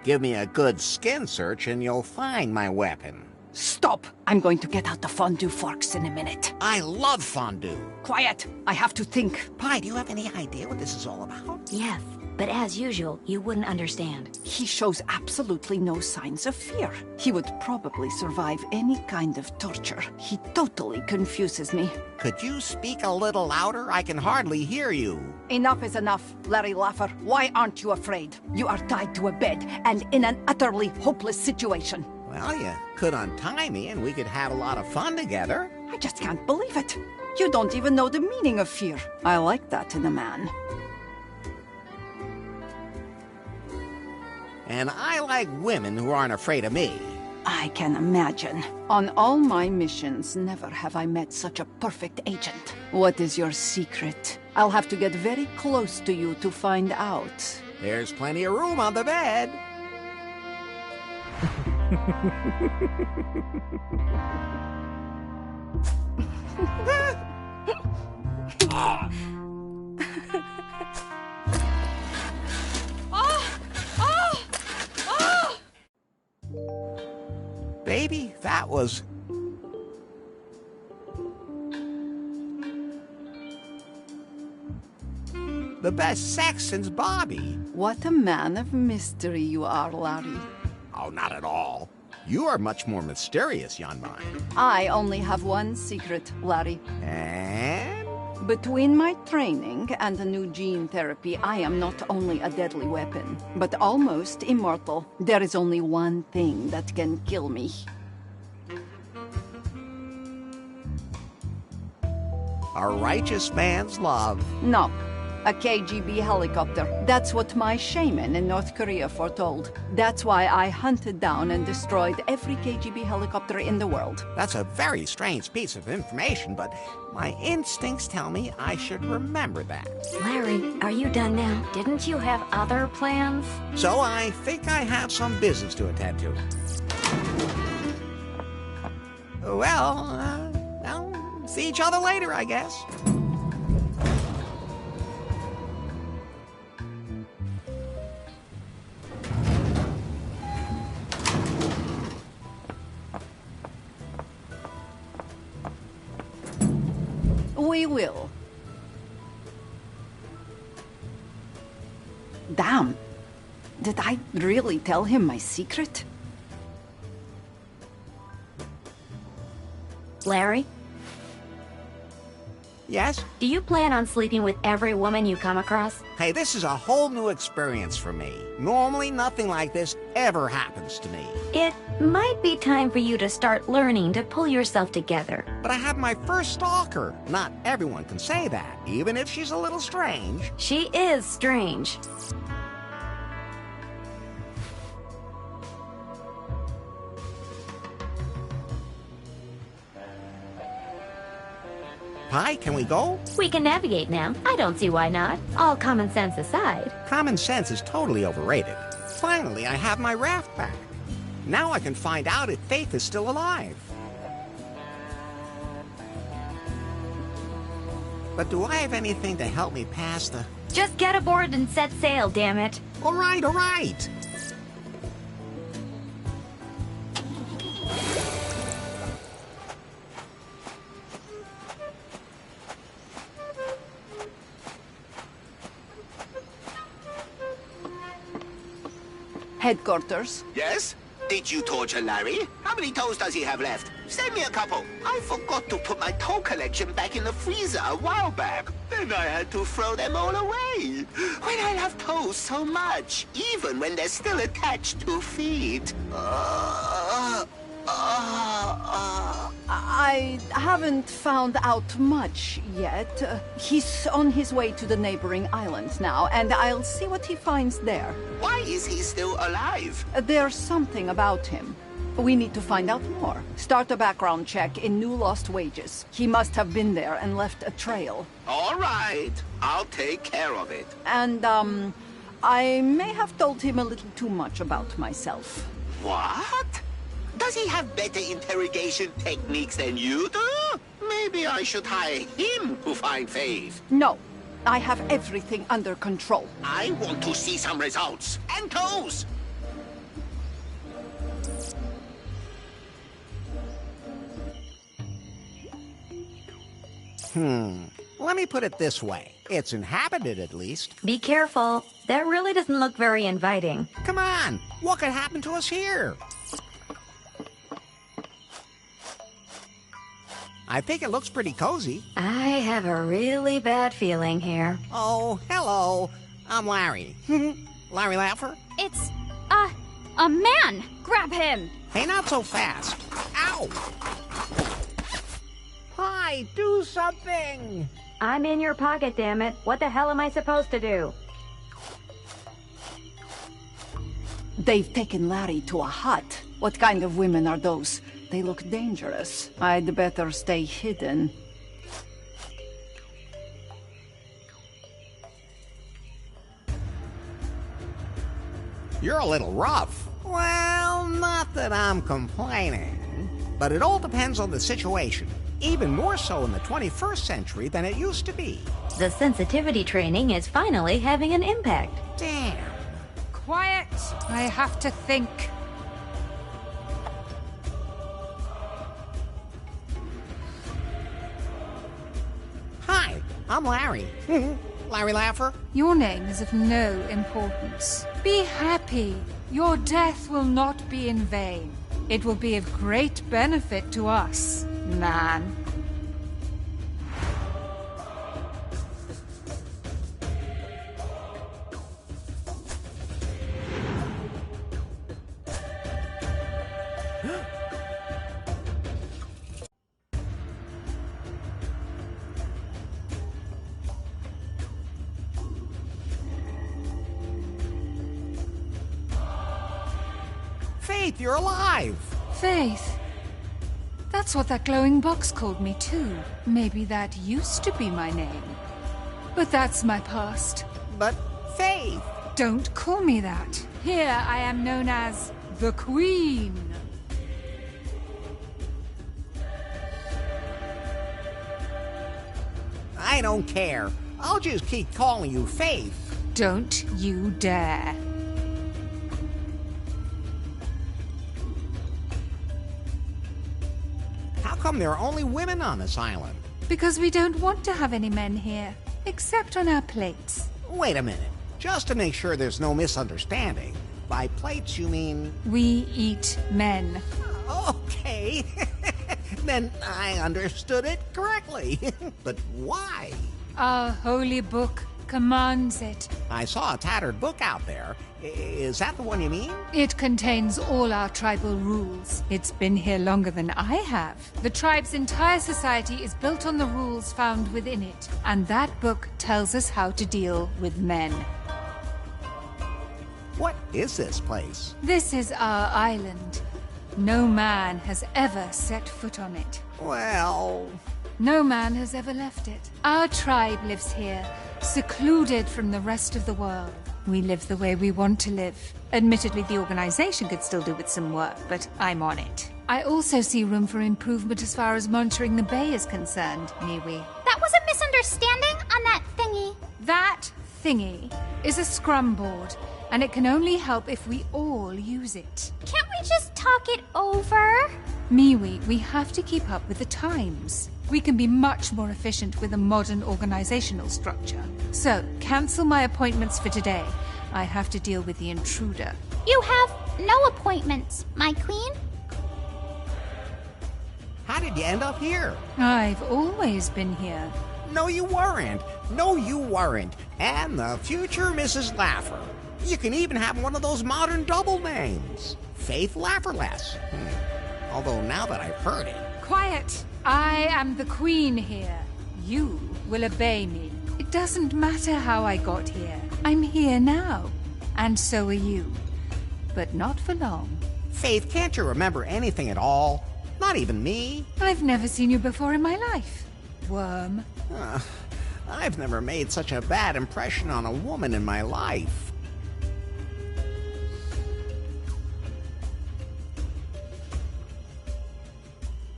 Give me a good skin search and you'll find my weapon.
Stop! I'm going to get out the fondue forks in a minute.
I love fondue.
Quiet! I have to think.
Pi, do you have any idea what this is all about?
Yes, but as usual, you wouldn't understand.
He shows absolutely no signs of fear. He would probably survive any kind of torture. He totally confuses me.
Could you speak a little louder? I can hardly hear you.
Enough is enough, Larry Laffer. Why aren't you afraid? You are tied to a bed and in an utterly hopeless situation.
Well, you could untie me and we could have a lot of fun together.
I just can't believe it. You don't even know the meaning of fear. I like that in a man.
And I like women who aren't afraid of me.
I can imagine. On all my missions, never have I met such a perfect agent. What is your secret? I'll have to get very close to you to find out.
There's plenty of room on the bed. Baby, that was... the best sex since Bobby.
What a man of mystery you are, Larry.
Oh, not at all. You are much more mysterious, young mine.
I only have one secret, Larry.
And?
Between my training and the new gene therapy, I am not only a deadly weapon, but almost immortal. There is only one thing that can kill me.
A righteous man's love.
No. A KGB helicopter. That's what my shaman in North Korea foretold. That's why I hunted down and destroyed every KGB helicopter in the world.
That's a very strange piece of information, but my instincts tell me I should remember that.
Larry, are you done now? Didn't you have other plans?
So I think I have some business to attend to. Well, see each other later, I guess.
We will. Damn. Did I really tell him my secret?
Larry,
Yes?
do you plan on sleeping with every woman you come across?
Hey, this is a whole new experience for me. Normally, nothing like this ever happens to me.
It might be time for you to start learning to pull yourself together.
But I have my first stalker. Not everyone can say that, even if she's a little strange.
She is strange.
Pi, can we go?
We can navigate now. I don't see why not. All common sense aside.
Common sense is totally overrated. Finally, I have my raft back. Now I can find out if Faith is still alive. But do I have anything to help me pass the...
Just get aboard and set sail, damn it.
All right, all right.
Headquarters.
Yes? Did you torture Larry? How many toes does he have left? Send me a couple. I forgot to put my toe collection back in the freezer a while back. Then I had to throw them all away. When I love toes so much, even when they're still attached to feet.
I haven't found out much yet. He's on his way to the neighboring island now, and I'll see what he finds there.
Why is he still alive?
There's something about him. We need to find out more. Start a background check in New Lost Wages. He must have been there and left a trail.
All right, I'll take care of it.
And, I may have told him a little too much about myself.
What? Does he have better interrogation techniques than you do? Maybe I should hire him to find Faith.
No, I have everything under control.
I want to see some results. And toes!
Let me put it this way. It's inhabited, at least.
Be careful. That really doesn't look very inviting.
Come on, what could happen to us here? I think it looks pretty cozy.
I have a really bad feeling here.
Oh, hello. I'm Larry. Larry Laffer?
It's, a man! Grab him!
Hey, not so fast. Ow! Hi, do something!
I'm in your pocket, damn it. What the hell am I supposed to do?
They've taken Larry to a hut. What kind of women are those? They look dangerous. I'd better stay hidden.
You're a little rough. Well, not that I'm complaining. But it all depends on the situation. Even more so in the 21st century than it used to be.
The sensitivity training is finally having an impact.
Damn.
Quiet! I have to think.
Hi, I'm Larry. Larry Laffer?
Your name is of no importance. Be happy. Your death will not be in vain. It will be of great benefit to us, man.
Faith, you're alive!
Faith. That's what that glowing box called me too. Maybe that used to be my name. But that's my past.
But Faith!
Don't call me that. Here I am known as the Queen.
I don't care. I'll just keep calling you Faith.
Don't you dare.
How come there are only women on this island?
Because we don't want to have any men here, except on our plates.
Wait a minute. Just to make sure there's no misunderstanding. By plates, you mean...
We eat men.
Okay. Then I understood it correctly. But why?
Our holy book commands it.
I saw a tattered book out there. Is that the one you mean?
It contains all our tribal rules. It's been here longer than I have. The tribe's entire society is built on the rules found within it, and that book tells us how to deal with men.
What is this place?
This is our island. No man has ever set foot on it.
Well...
No man has ever left it. Our tribe lives here, secluded from the rest of the world. We live the way we want to live. Admittedly, the organization could still do with some work, but I'm on it. I also see room for improvement as far as monitoring the bay is concerned, Niwi.
That was a misunderstanding on that thingy.
That thingy is a scrum board, and it can only help if we all use it.
Can't we just talk it over?
Miwi, we have to keep up with the times. We can be much more efficient with a modern organizational structure. So, cancel my appointments for today. I have to deal with the intruder.
You have no appointments, my queen.
How did you end up here?
I've always been here.
No, you weren't. No, you weren't. And the future Mrs. Laffer. You can even have one of those modern double names. Faith Lafferless. Although now that I've heard it...
Quiet! I am the queen here. You will obey me. It doesn't matter how I got here. I'm here now. And so are you. But not for long.
Faith, can't you remember anything at all? Not even me?
I've never seen you before in my life. Worm.
I've never made such a bad impression on a woman in my life.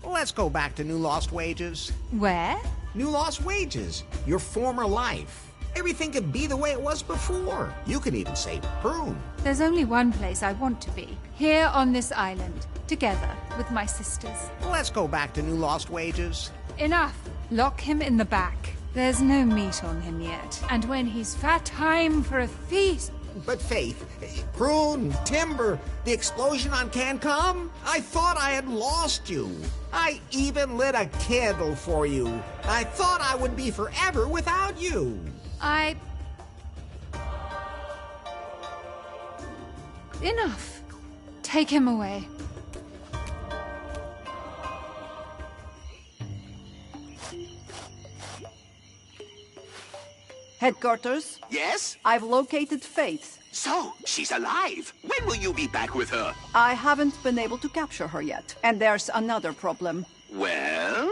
Let's go back to New Lost Wages.
Where?
New Lost Wages. Your former life. Everything could be the way it was before. You can even save Prune.
There's only one place I want to be. Here on this island. Together with my sisters.
Let's go back to New Lost Wages.
Enough. Lock him in the back. There's no meat on him yet. And when he's fat, time for a feast.
But Faith, Prune, Timber, the explosion on Cancom? I thought I had lost you. I even lit a candle for you. I thought I would be forever without you.
Enough. Take him away.
Headquarters?
Yes?
I've located Faith.
So, she's alive. When will you be back with her?
I haven't been able to capture her yet. And there's another problem.
Well?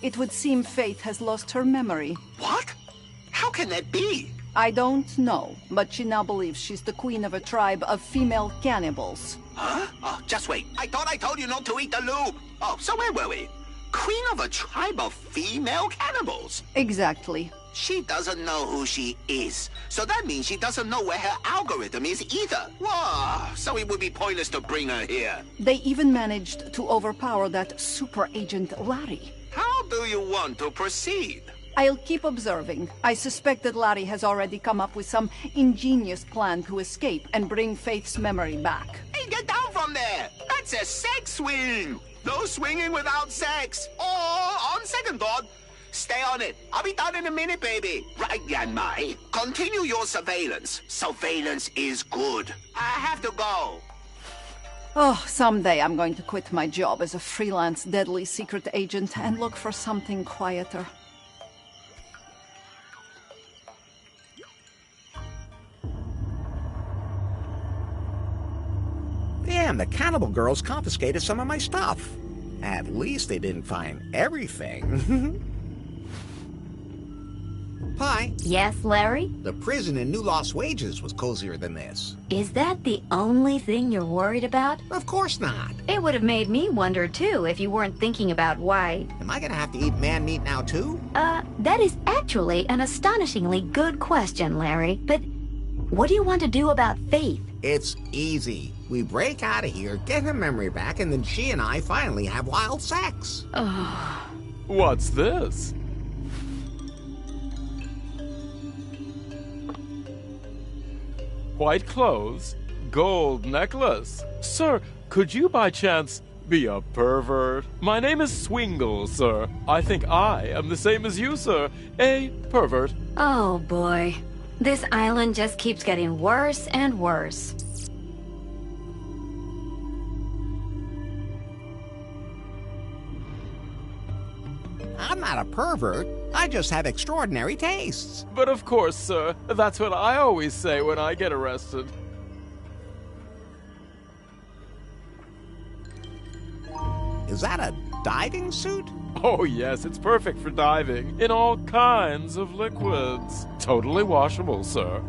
It would seem Faith has lost her memory.
What? How can that be?
I don't know, but she now believes she's the queen of a tribe of female cannibals.
Huh? Oh, just wait. I thought I told you not to eat the lube. Oh, so where were we? Queen of a tribe of female cannibals?
Exactly.
She doesn't know who she is. So that means she doesn't know where her algorithm is either. Whoa, so it would be pointless to bring her here.
They even managed to overpower that super agent Larry.
How do you want to proceed?
I'll keep observing. I suspect that Larry has already come up with some ingenious plan to escape and bring Faith's memory back.
Hey, get down from there! That's a sex swing! No swinging without sex! Or, on second thought, stay on it. I'll be done in a minute, baby. Right, Yanmai. Continue your surveillance. Surveillance is good. I have to go.
Oh, someday I'm going to quit my job as a freelance deadly secret agent and look for something quieter.
Damn, the cannibal girls confiscated some of my stuff. At least they didn't find everything. Hi.
Yes, Larry?
The prison in New Lost Wages was cozier than this.
Is that the only thing you're worried about?
Of course not.
It would have made me wonder, too, if you weren't thinking about why...
Am I gonna have to eat man meat now, too?
That is actually an astonishingly good question, Larry. But what do you want to do about Faith?
It's easy. We break out of here, get her memory back, and then she and I finally have wild sex.
What's this? White clothes, gold necklace. Sir, could you by chance be a pervert? My name is Swingle, sir. I think I am the same as you, sir. A pervert.
Oh, boy. This island just keeps getting worse and worse.
I'm not a pervert. I just have extraordinary tastes.
But of course, sir. That's what I always say when I get arrested.
Is that a diving suit?
Oh yes, it's perfect for diving in all kinds of liquids. Totally washable, sir.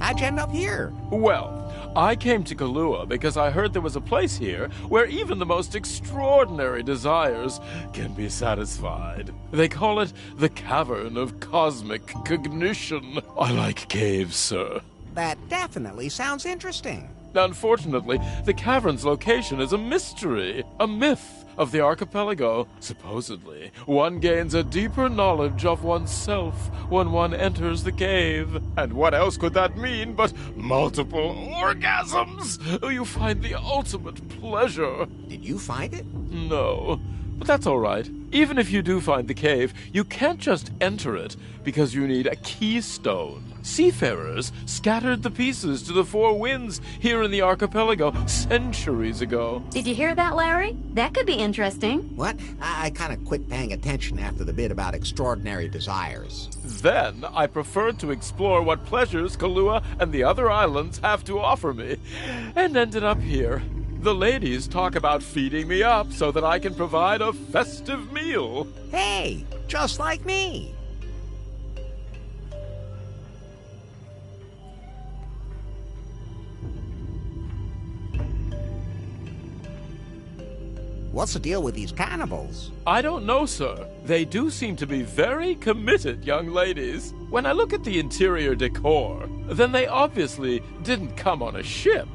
How'd you end up here?
Well, I came to Kahlua because I heard there was a place here where even the most extraordinary desires can be satisfied. They call it the Cavern of Cosmic Cognition. I like caves, sir.
That definitely sounds interesting.
Unfortunately, the cavern's location is a mystery, a myth, of the archipelago. Supposedly, one gains a deeper knowledge of oneself when one enters the cave. And what else could that mean but multiple orgasms? You find the ultimate pleasure.
Did you find it?
No, but that's all right. Even if you do find the cave, you can't just enter it because you need a keystone. Seafarers scattered the pieces to the four winds here in the archipelago centuries ago.
Did you hear that, Larry? That could be interesting.
What? I kind of quit paying attention after the bit about extraordinary desires.
Then I preferred to explore what pleasures Kahlua and the other islands have to offer me, and ended up here. The ladies talk about feeding me up so that I can provide a festive meal.
Hey, just like me. What's the deal with these cannibals?
I don't know, sir. They do seem to be very committed young ladies. When I look at the interior decor, then they obviously didn't come on a ship.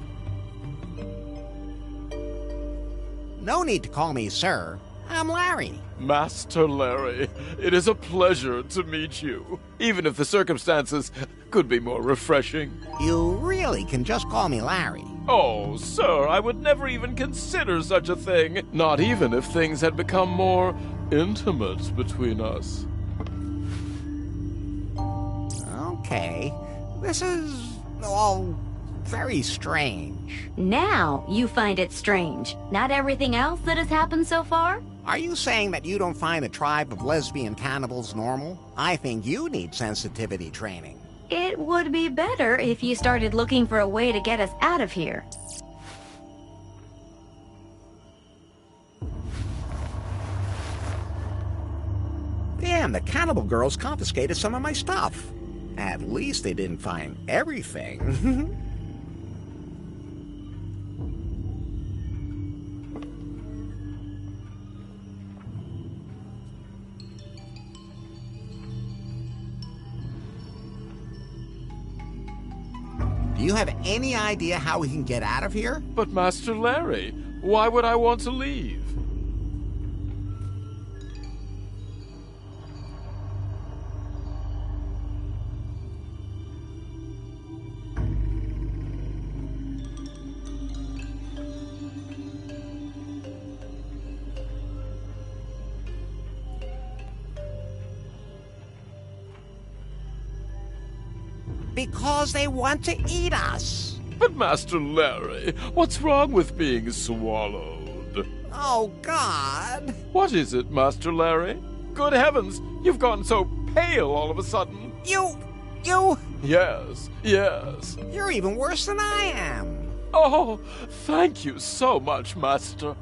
No need to call me sir. I'm Larry.
Master Larry, it is a pleasure to meet you, even if the circumstances could be more refreshing.
You really can just call me Larry.
Oh, sir, I would never even consider such a thing, not even if things had become more intimate between us.
Okay, this is all very strange.
Now you find it strange. Not everything else that has happened so far?
Are you saying that you don't find a tribe of lesbian cannibals normal? I think you need sensitivity training.
It would be better if you started looking for a way to get us out of here.
Damn, the cannibal girls confiscated some of my stuff. At least they didn't find everything. Do you have any idea how we can get out of here?
But Master Larry, why would I want to leave?
Because they want to eat us.
But Master Larry, what's wrong with being swallowed?
Oh, God.
What is it, Master Larry? Good heavens, you've gone so pale all of a sudden.
You...
Yes.
You're even worse than I am.
Oh, thank you so much, Master.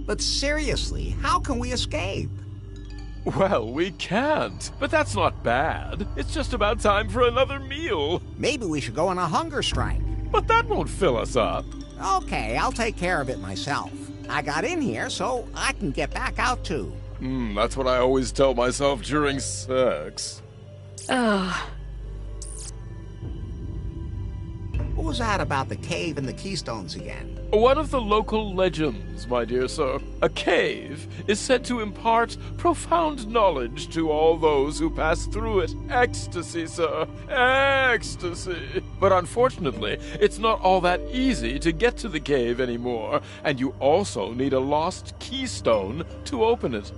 But seriously, how can we escape?
Well, we can't. But that's not bad. It's just about time for another meal.
Maybe we should go on a hunger strike.
But that won't fill us up.
Okay, I'll take care of it myself. I got in here so I can get back out too.
That's what I always tell myself during sex.
Ugh. What was that about the cave and the keystones again?
One of the local legends, my dear sir. A cave is said to impart profound knowledge to all those who pass through it. Ecstasy, sir. Ecstasy. But unfortunately, it's not all that easy to get to the cave anymore, and you also need a lost keystone to open it.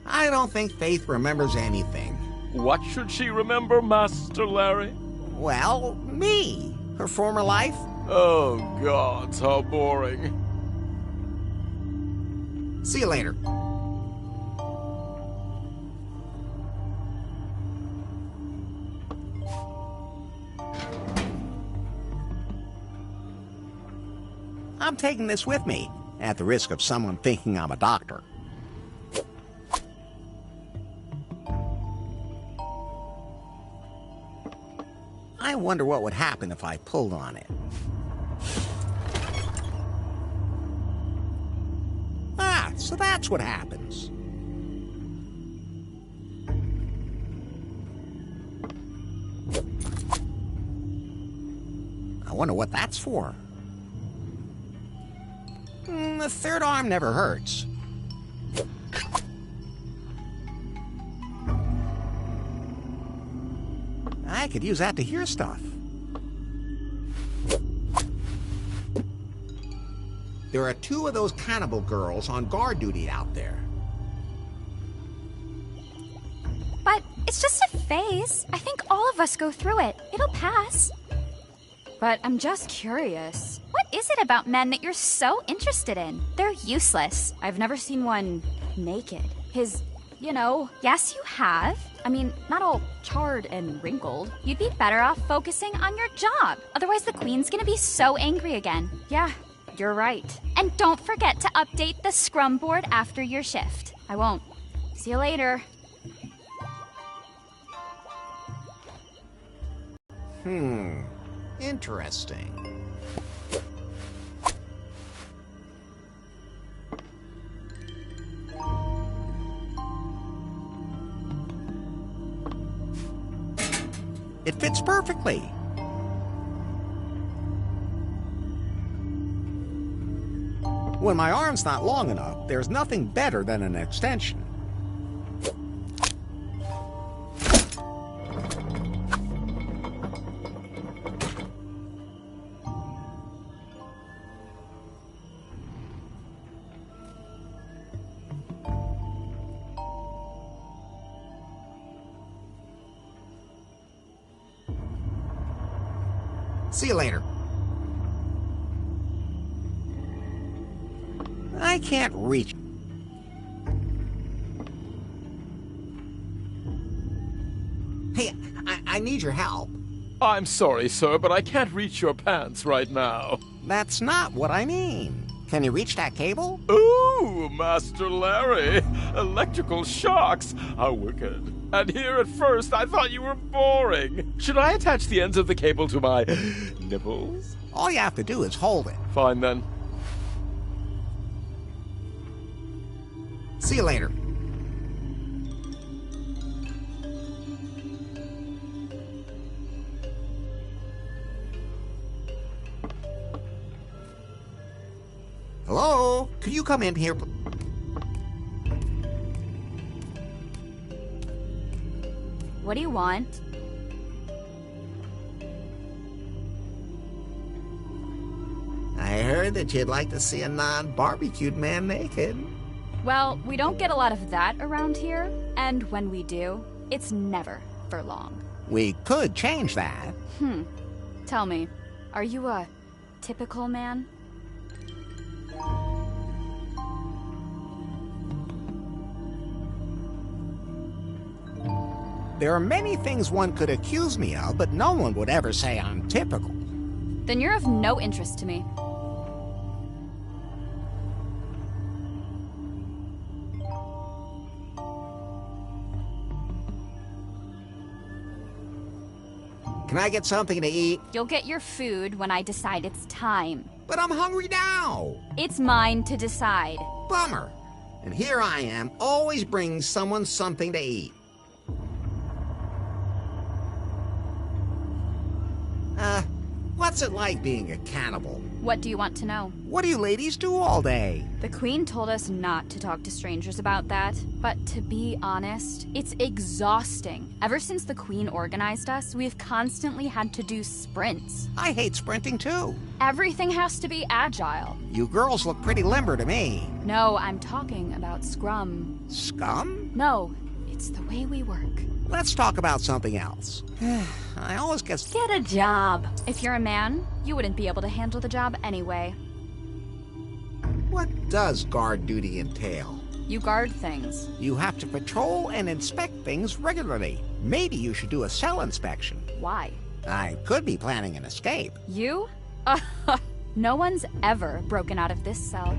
I don't think Faith remembers anything.
What should she remember, Master Larry?
Well, me. Her former life.
Oh, gods, how boring.
See you later. I'm taking this with me, at the risk of someone thinking I'm a doctor. I wonder what would happen if I pulled on it. Ah, so that's what happens. I wonder what that's for. The third arm never hurts. I could use that to hear stuff. There are 2 of those cannibal girls on guard duty out there.
But it's just a phase. I think all of us go through it. It'll pass. But I'm just curious. What is it about men that you're so interested in? They're useless. I've never seen one naked. Yes, you have. I mean, not all charred and wrinkled. You'd be better off focusing on your job. Otherwise, the Queen's gonna be so angry again. Yeah, you're right. And don't forget to update the scrum board after your shift. I won't. See you later.
Interesting. It fits perfectly. When my arm's not long enough, there's nothing better than an extension. See you later. I can't reach. Hey, I need your help.
I'm sorry, sir, but I can't reach your pants right now.
That's not what I mean. Can you reach that cable?
Ooh, Master Larry. Electrical shocks. How wicked. And here at first, I thought you were boring. Should I attach the ends of the cable to my nipples?
All you have to do is hold it.
Fine, then.
See you later. Hello? Could you come in here?
What do you want?
I heard that you'd like to see a non-barbecued man naked.
Well, we don't get a lot of that around here, and when we do, it's never for long.
We could change that.
Tell me, are you a typical man?
There are many things one could accuse me of, but no one would ever say I'm typical.
Then you're of no interest to me.
Can I get something to eat?
You'll get your food when I decide it's time.
But I'm hungry now.
It's mine to decide.
Bummer. And here I am, always bringing someone something to eat. What's it like being a cannibal?
What do you want to know?
What do you ladies do all day?
The Queen told us not to talk to strangers about that, but to be honest, it's exhausting. Ever since the Queen organized us, we've constantly had to do sprints.
I hate sprinting too.
Everything has to be agile.
You girls look pretty limber to me.
No, I'm talking about scrum.
Scum?
No, it's the way we work.
Let's talk about something else. I always get...
Get a job.
If you're a man, you wouldn't be able to handle the job anyway.
What does guard duty entail?
You guard things.
You have to patrol and inspect things regularly. Maybe you should do a cell inspection.
Why?
I could be planning an escape.
You? No one's ever broken out of this cell.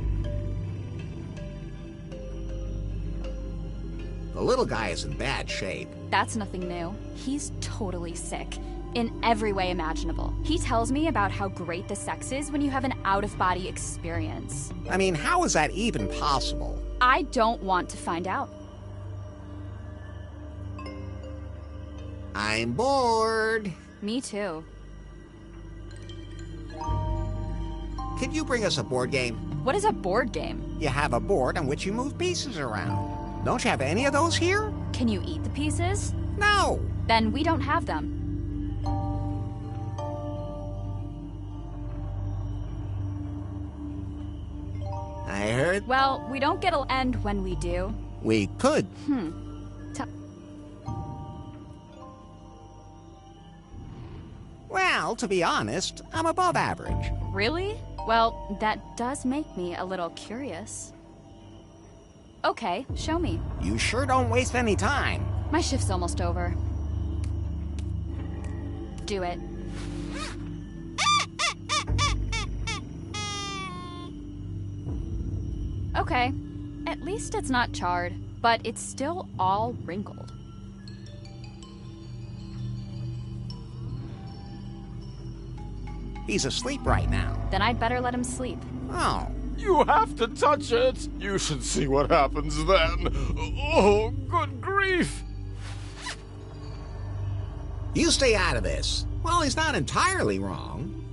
The little guy is in bad shape.
That's nothing new. He's totally sick. In every way imaginable. He tells me about how great the sex is when you have an out-of-body experience.
I mean, how is that even possible?
I don't want to find out.
I'm bored.
Me too.
Could you bring us a board game?
What is a board game?
You have a board on which you move pieces around. Don't you have any of those here?
Can you eat the pieces?
No.
Then we don't have them.
I heard...
Well, we don't get an end when we do.
We could. Well, to be honest, I'm above average.
Really? Well, that does make me a little curious. Okay, show me.
You sure don't waste any time.
My shift's almost over. Do it. Okay, at least it's not charred, but it's still all wrinkled.
He's asleep right now.
Then I'd better let him sleep.
Oh.
You have to touch it. You should see what happens then. Oh, good grief.
You stay out of this. Well, he's not entirely wrong.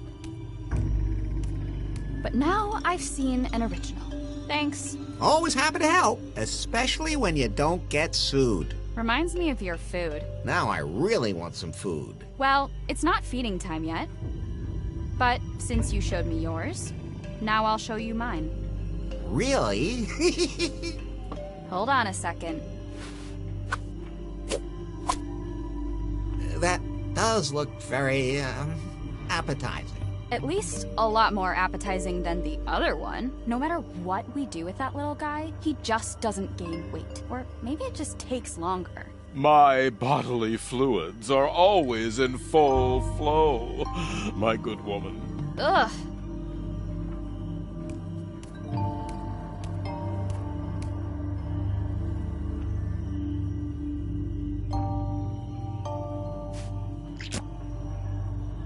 But now I've seen an original. Thanks.
Always happy to help, especially when you don't get sued.
Reminds me of your food.
Now I really want some food.
Well, it's not feeding time yet. But since you showed me yours, now I'll show you mine.
Really?
Hold on a second.
That does look very, appetizing.
At least a lot more appetizing than the other one. No matter what we do with that little guy, he just doesn't gain weight. Or maybe it just takes longer.
My bodily fluids are always in full flow, my good woman.
Ugh.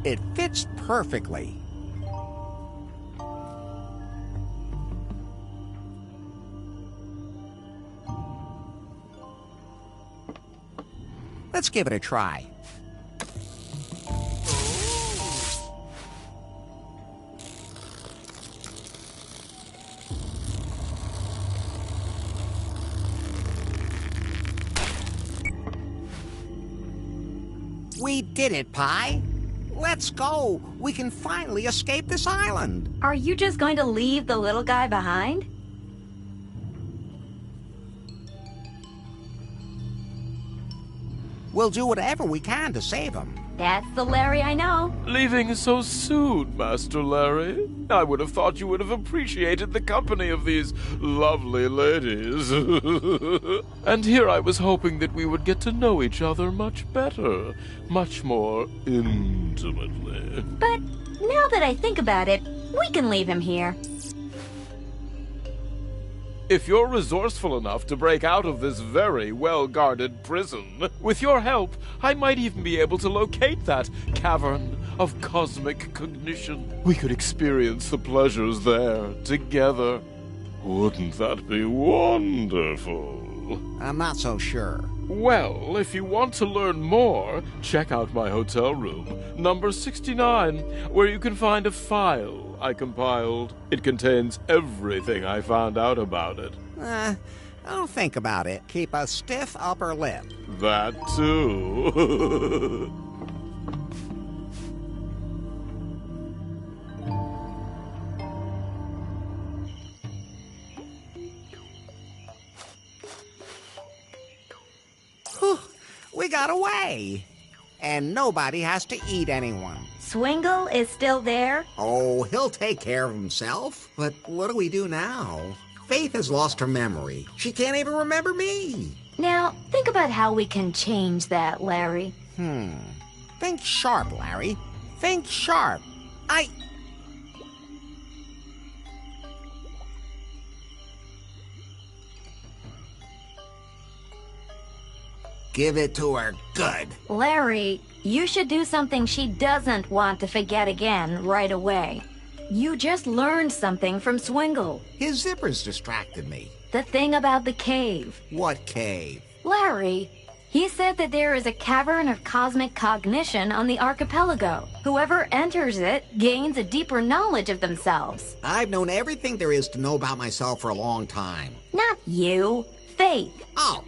It fits perfectly. Let's give it a try. We did it, Pi. Let's go. We can finally escape this island.
Are you just going to leave the little guy behind?
We'll do whatever we can to save him.
That's the Larry I know.
Leaving so soon, Master Larry? I would have thought you would have appreciated the company of these lovely ladies. And here I was hoping that we would get to know each other much better, much more intimately.
But now that I think about it, we can leave him here.
If you're resourceful enough to break out of this very well-guarded prison, with your help, I might even be able to locate that cavern of cosmic cognition. We could experience the pleasures there together. Wouldn't that be wonderful?
I'm not so sure.
Well, if you want to learn more, check out my hotel room, number 69, where you can find a file I compiled. It contains everything I found out about it.
I'll think about it. Keep a stiff upper lip.
That too.
We got away. And nobody has to eat anyone.
Swingle is still there?
Oh, he'll take care of himself. But what do we do now? Faith has lost her memory. She can't even remember me.
Now, think about how we can change that, Larry.
Think sharp, Larry. Think sharp. Give it to her good.
Larry, you should do something she doesn't want to forget again right away. You just learned something from Swingle.
His zippers distracted me.
The thing about the cave.
What cave?
Larry, he said that there is a cavern of cosmic cognition on the archipelago. Whoever enters it gains a deeper knowledge of themselves.
I've known everything there is to know about myself for a long time.
Not you, Faith.
Oh,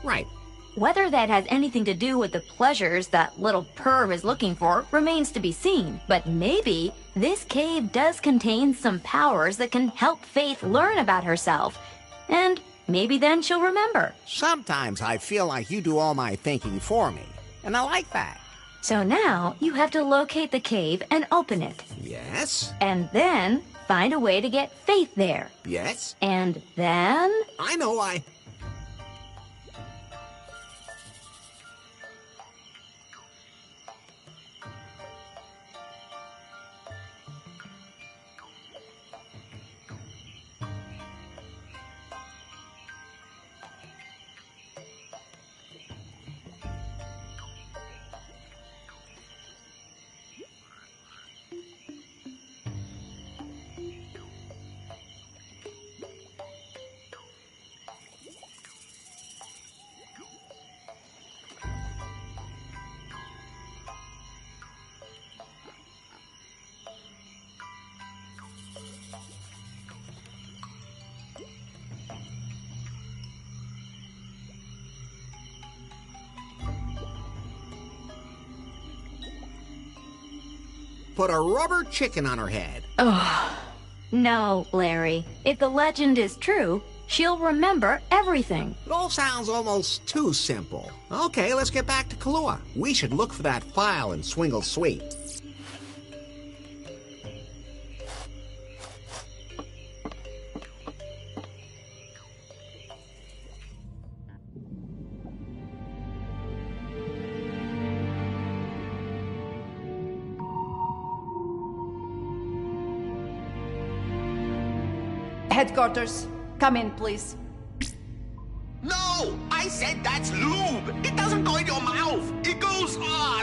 right.
Whether that has anything to do with the pleasures that little perv is looking for remains to be seen. But maybe this cave does contain some powers that can help Faith learn about herself. And maybe then she'll remember.
Sometimes I feel like you do all my thinking for me, and I like that.
So now you have to locate the cave and open it.
Yes?
And then find a way to get Faith there.
Yes?
And then...
I know, Put a rubber chicken on her head.
Oh, no, Larry. If the legend is true, she'll remember everything.
It all sounds almost too simple. Okay, let's get back to Kahlua. We should look for that file in Swingle's suite.
Headquarters, come in, please.
No! I said that's lube! It doesn't go in your mouth! It goes,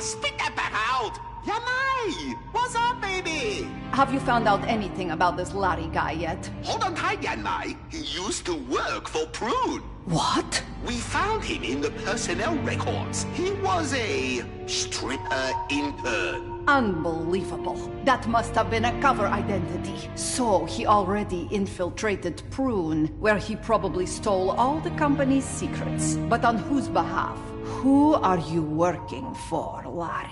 spit that back out! Yamai! What's up, baby?
Have you found out anything about this Larry guy yet?
Hold on tight, Yanmai. He used to work for Prune.
What?
We found him in the personnel records. He was a stripper intern.
Unbelievable. That must have been a cover identity. So he already infiltrated Prune, where he probably stole all the company's secrets. But on whose behalf? Who are you working for, Larry?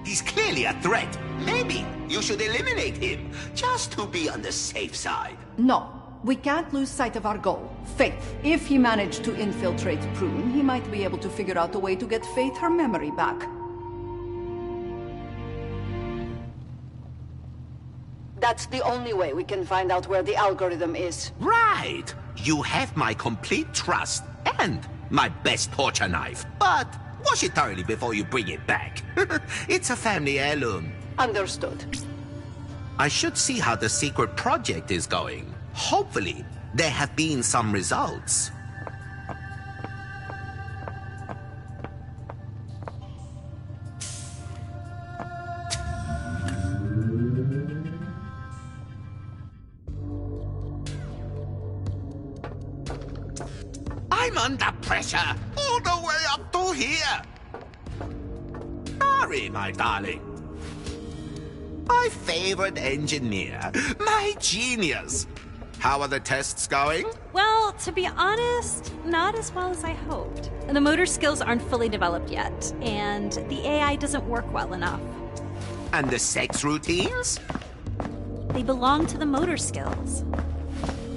He's clearly a threat. Maybe you should eliminate him, just to be on the safe side.
No. We can't lose sight of our goal, Faith. If he managed to infiltrate Prune, he might be able to figure out a way to get Faith her memory back. That's the only way we can find out where the algorithm is.
Right! You have my complete trust and my best torture knife. But wash it thoroughly before you bring it back. It's a family heirloom.
Understood.
I should see how the secret project is going. Hopefully, there have been some results. I'm under pressure all the way up to here. Sorry, my darling. My favorite engineer, my genius. How are the tests going?
Well, to be honest, not as well as I hoped. The motor skills aren't fully developed yet, and the AI doesn't work well enough.
And the sex routines?
They belong to the motor skills.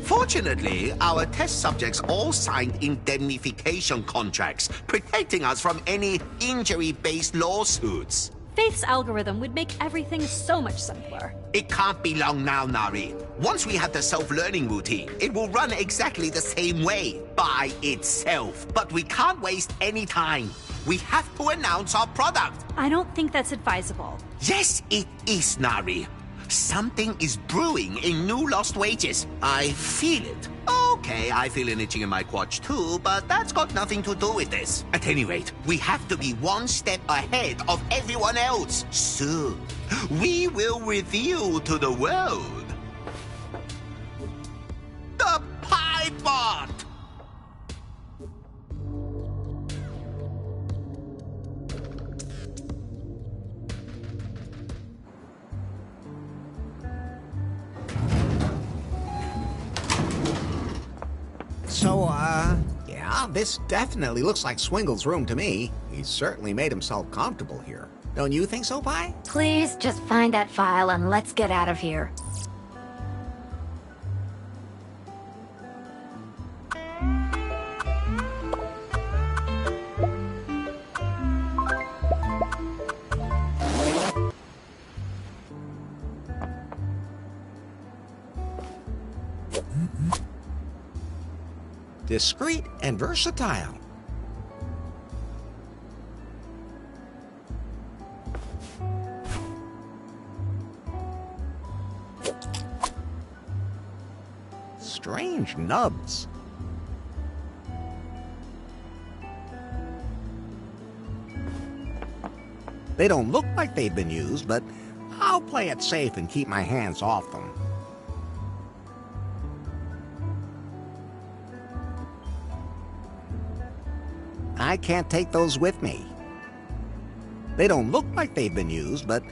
Fortunately, our test subjects all signed indemnification contracts, protecting us from any injury-based lawsuits.
Faith's algorithm would make everything so much simpler.
It can't be long now, Nari. Once we have the self-learning routine, it will run exactly the same way, by itself. But we can't waste any time. We have to announce our product.
I don't think that's advisable.
Yes, it is, Nari. Something is brewing in New Lost Wages. I feel it. Okay, I feel an itching in my crotch too, but that's got nothing to do with this. At any rate, we have to be one step ahead of everyone else. Soon, we will reveal to the world the Piebot!
So, yeah, this definitely looks like Swingle's room to me. He's certainly made himself comfortable here. Don't you think so, Pi?
Please just find that file and let's get out of here.
Discreet and versatile. Strange nubs. They don't look like they've been used, but I'll play it safe and keep my hands off them. I can't take those with me. They don't look like they've been used, but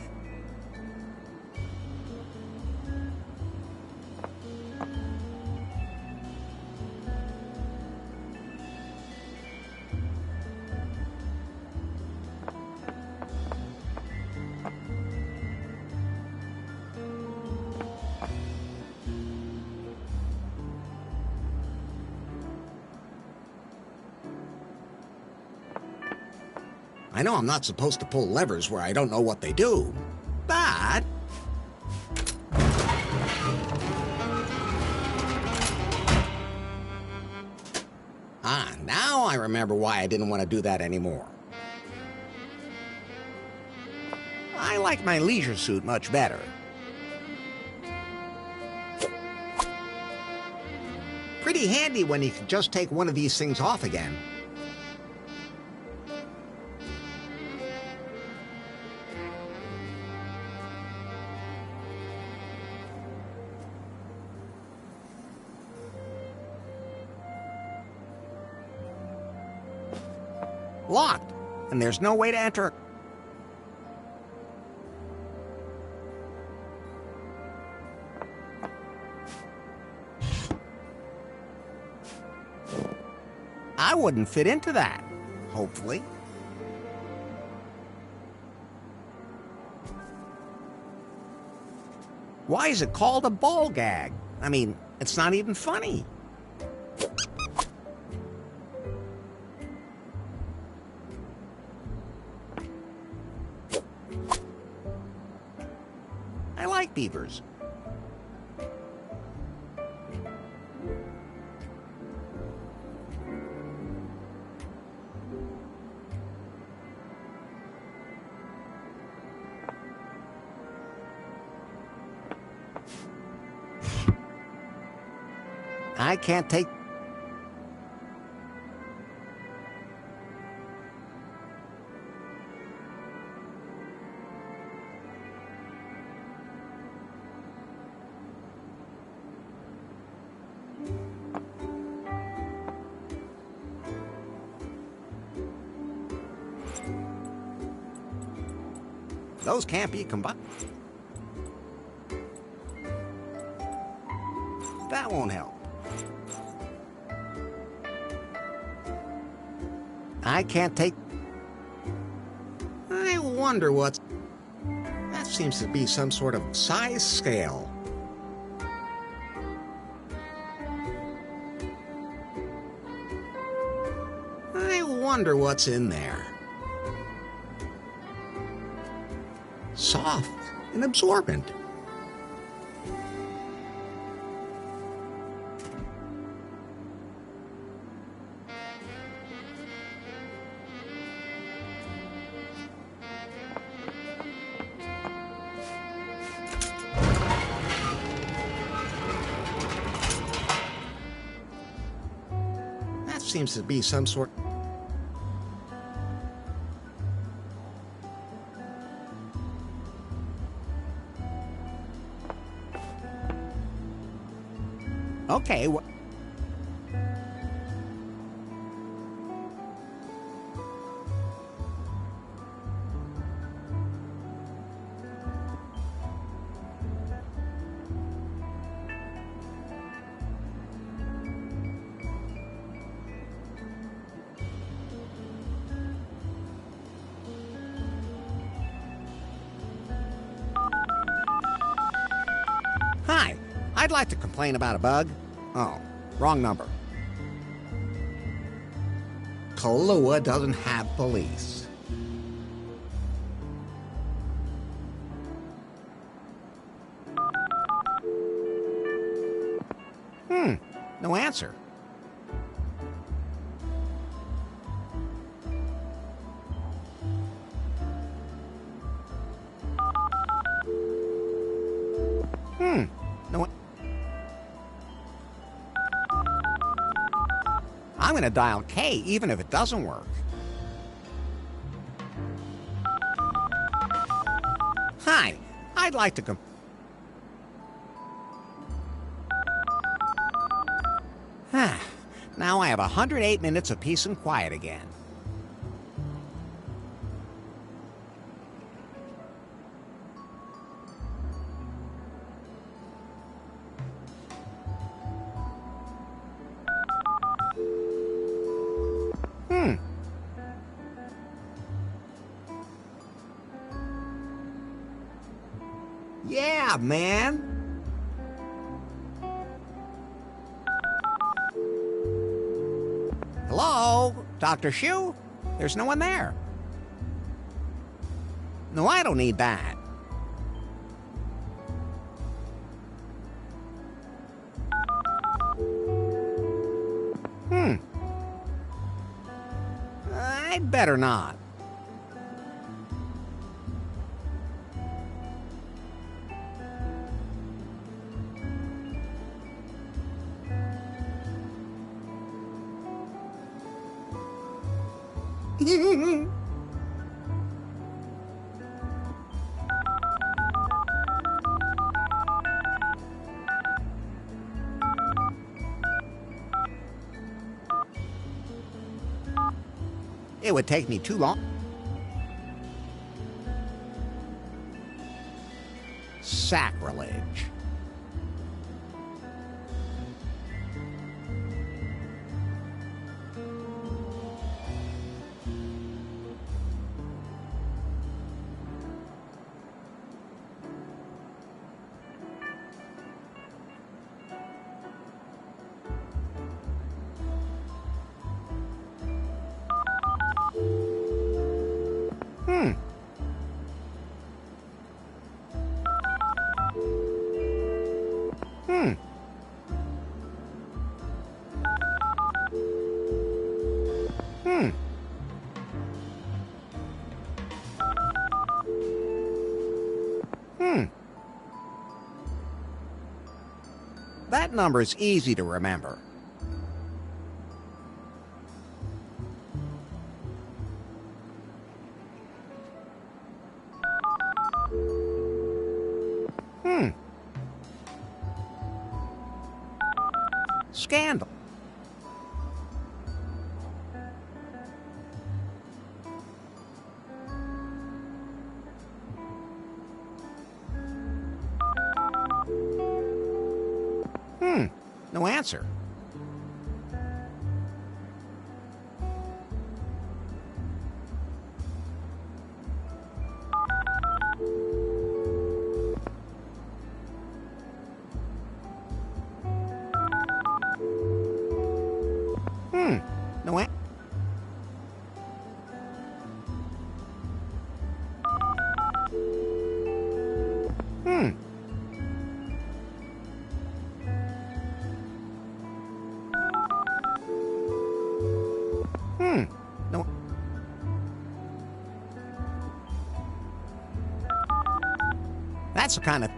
I know I'm not supposed to pull levers where I don't know what they do, but... now I remember why I didn't want to do that anymore. I like my leisure suit much better. Pretty handy when you can just take one of these things off again. Locked, and there's no way to enter. I wouldn't fit into that, hopefully. Why is it called a ball gag? I mean, it's not even funny. I like beavers. I can't take... Those can't be combined. That won't help. I can't take... I wonder what's... That seems to be some sort of size scale. I wonder what's in there. Soft and absorbent. That seems to be some sort... Okay, Hi, I'd like to complain about a bug. Oh, wrong number. Kahlua doesn't have police. No answer. No. I'm gonna dial K even if it doesn't work. Hi, I'd like to Now I have 108 minutes of peace and quiet again. Yeah, man. Hello, Dr. Shu? There's no one there. No, I don't need that. I'd better not. It would take me too long. Sacrilege. That number's easy to remember. Scandal. No answer. No answer. No. That's the kind of...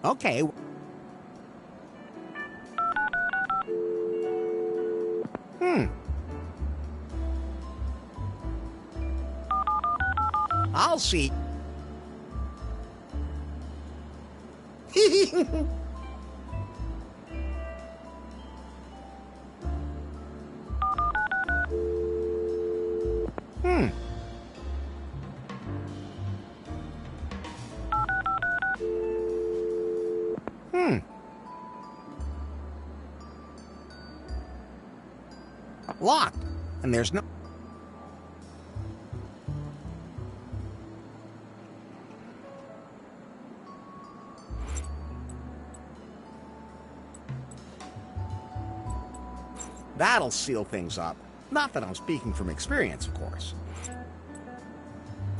Okay. I'll see. Locked. And there's no... That'll seal things up. Not that I'm speaking from experience, of course.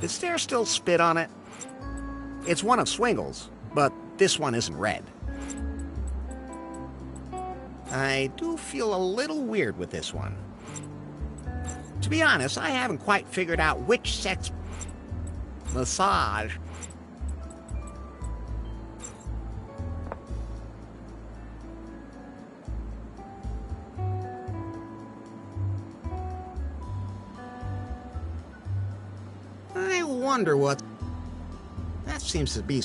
Is there still spit on it? It's one of Swingle's, but this one isn't red. I do feel a little weird with this one. To be honest, I haven't quite figured out which sex... massage... I wonder what... That seems to be...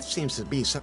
Seems to be some...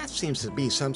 That seems to be some...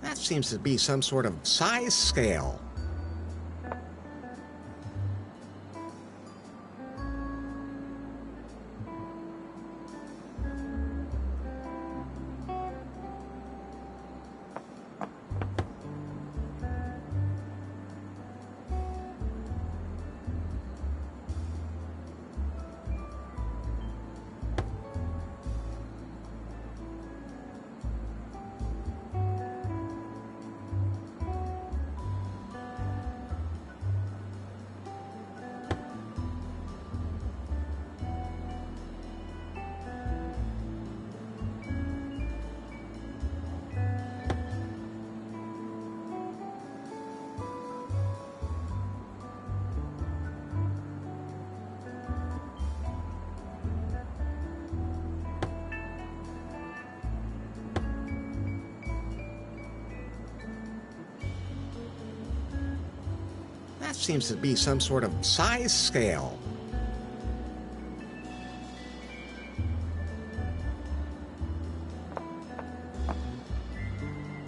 That seems to be some sort of size scale. That seems to be some sort of size scale.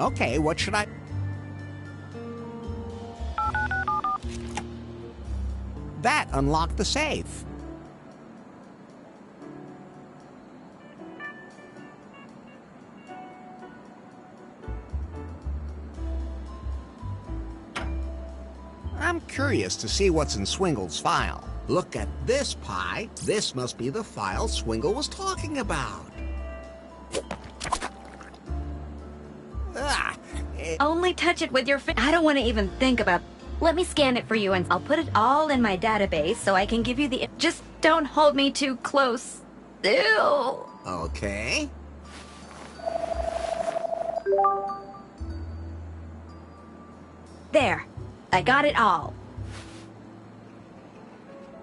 Okay, what should I... That unlocked the safe. I'm curious to see what's in Swingle's file. Look at this pie. This must be the file Swingle was talking about.
Only touch it with your I don't want to even think about... Let me scan it for you and I'll put it all in my database so I can give you the... Just don't hold me too close. Ew.
Okay.
There. I got it all.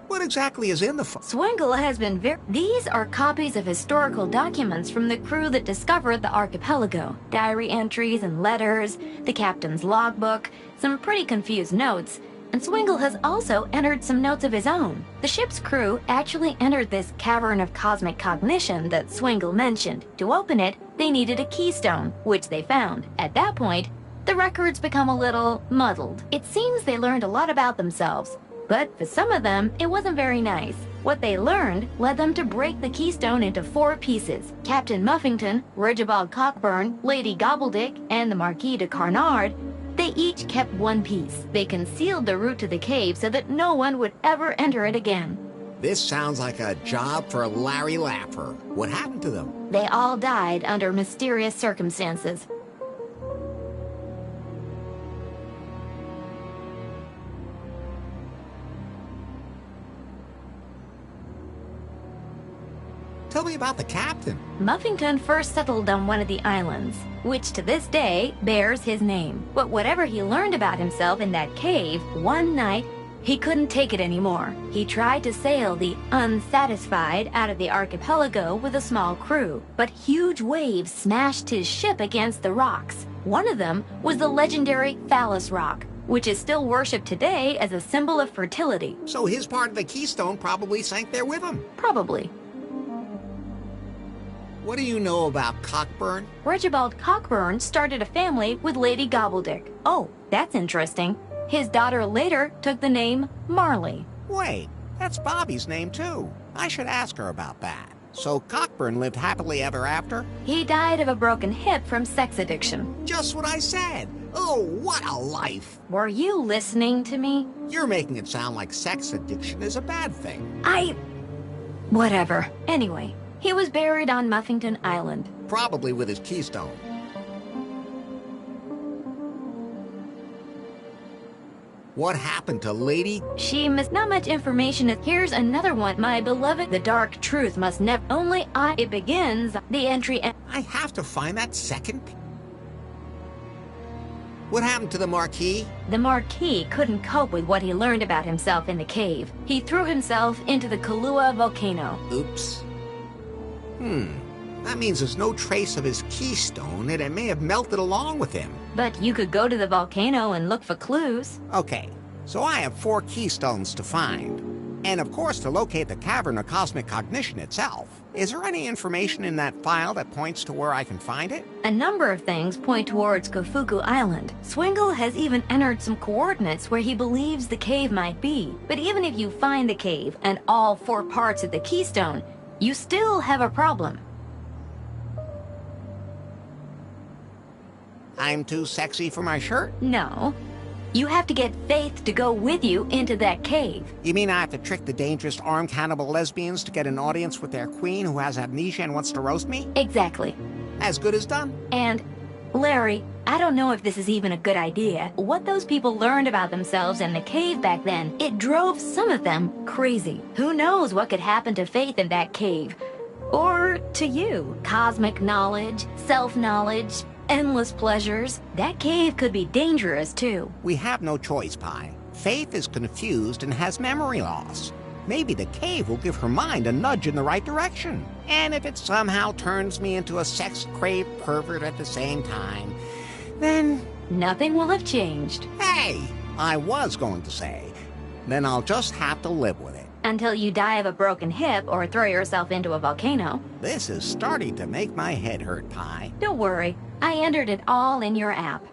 What exactly is in the
Swingle has been These are copies of historical documents from the crew that discovered the archipelago. Diary entries and letters, the captain's logbook, some pretty confused notes, and Swingle has also entered some notes of his own. The ship's crew actually entered this cavern of cosmic cognition that Swingle mentioned. To open it, they needed a keystone, which they found. At that point, the records become a little muddled. It seems they learned a lot about themselves, but for some of them, it wasn't very nice. What they learned led them to break the keystone into 4 pieces. Captain Muffington, Rigibald Cockburn, Lady Gobbledick, and the Marquis de Carnard, they each kept 1 piece. They concealed the route to the cave so that no one would ever enter it again.
This sounds like a job for Larry Lapper. What happened to them?
They all died under mysterious circumstances.
Tell me about the captain.
Muffington first settled on one of the islands, which to this day bears his name. But whatever he learned about himself in that cave, one night, he couldn't take it anymore. He tried to sail the Unsatisfied out of the archipelago with a small crew, but huge waves smashed his ship against the rocks. One of them was the legendary Phallus Rock, which is still worshipped today as a symbol of fertility.
So his part of the Keystone probably sank there with him.
Probably.
What do you know about Cockburn?
Regibald Cockburn started a family with Lady Gobbledick. Oh, that's interesting. His daughter later took the name Marley.
Wait, that's Bobby's name too. I should ask her about that. So Cockburn lived happily ever after?
He died of a broken hip from sex addiction.
Just what I said. Oh, what a life.
Were you listening to me?
You're making it sound like sex addiction is a bad thing.
Whatever. Anyway, he was buried on Muffington Island.
Probably with his keystone. What happened to Lady?
She missed not much information. Here's another one. My beloved, the dark truth must never... It begins the entry...
I have to find that second... What happened to the Marquis?
The Marquis couldn't cope with what he learned about himself in the cave. He threw himself into the Kahlua volcano.
Oops. That means there's no trace of his keystone, and it may have melted along with him.
But you could go to the volcano and look for clues.
Okay, so I have 4 keystones to find. And of course to locate the Cavern of Cosmic Cognition itself. Is there any information in that file that points to where I can find it?
A number of things point towards Kofuku Island. Swingle has even entered some coordinates where he believes the cave might be. But even if you find the cave and all 4 parts of the keystone, you still have a problem.
I'm too sexy for my shirt?
No. You have to get Faith to go with you into that cave.
You mean I have to trick the dangerous armed cannibal lesbians to get an audience with their queen who has amnesia and wants to roast me?
Exactly.
As good as done.
And, Larry, I don't know if this is even a good idea. What those people learned about themselves in the cave back then, it drove some of them crazy. Who knows what could happen to Faith in that cave? Or to you. Cosmic knowledge, self-knowledge, endless pleasures. That cave could be dangerous, too.
We have no choice, Pi. Faith is confused and has memory loss. Maybe the cave will give her mind a nudge in the right direction. And if it somehow turns me into a sex-craved pervert at the same time, then...
nothing will have changed.
Hey! I was going to say, then I'll just have to live with it.
Until you die of a broken hip or throw yourself into a volcano.
This is starting to make my head hurt, Pi.
Don't worry. I entered it all in your app.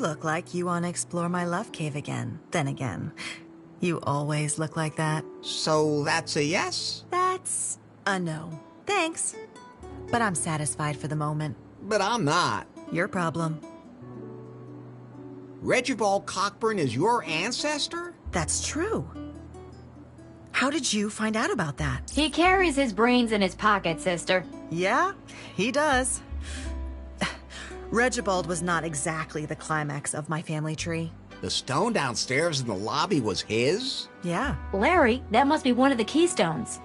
look like you want to explore my love cave again. Then again, you always look like that.
So that's a yes?
That's a no. Thanks. But I'm satisfied for the moment.
But I'm not.
Your problem.
Regibald Cockburn is your ancestor?
That's true. How did you find out about that?
He carries his brains in his pocket, sister.
Yeah, he does. Regibald was not exactly the climax of my family tree.
The stone downstairs in the lobby was his?
Yeah.
Larry, that must be one of the keystones.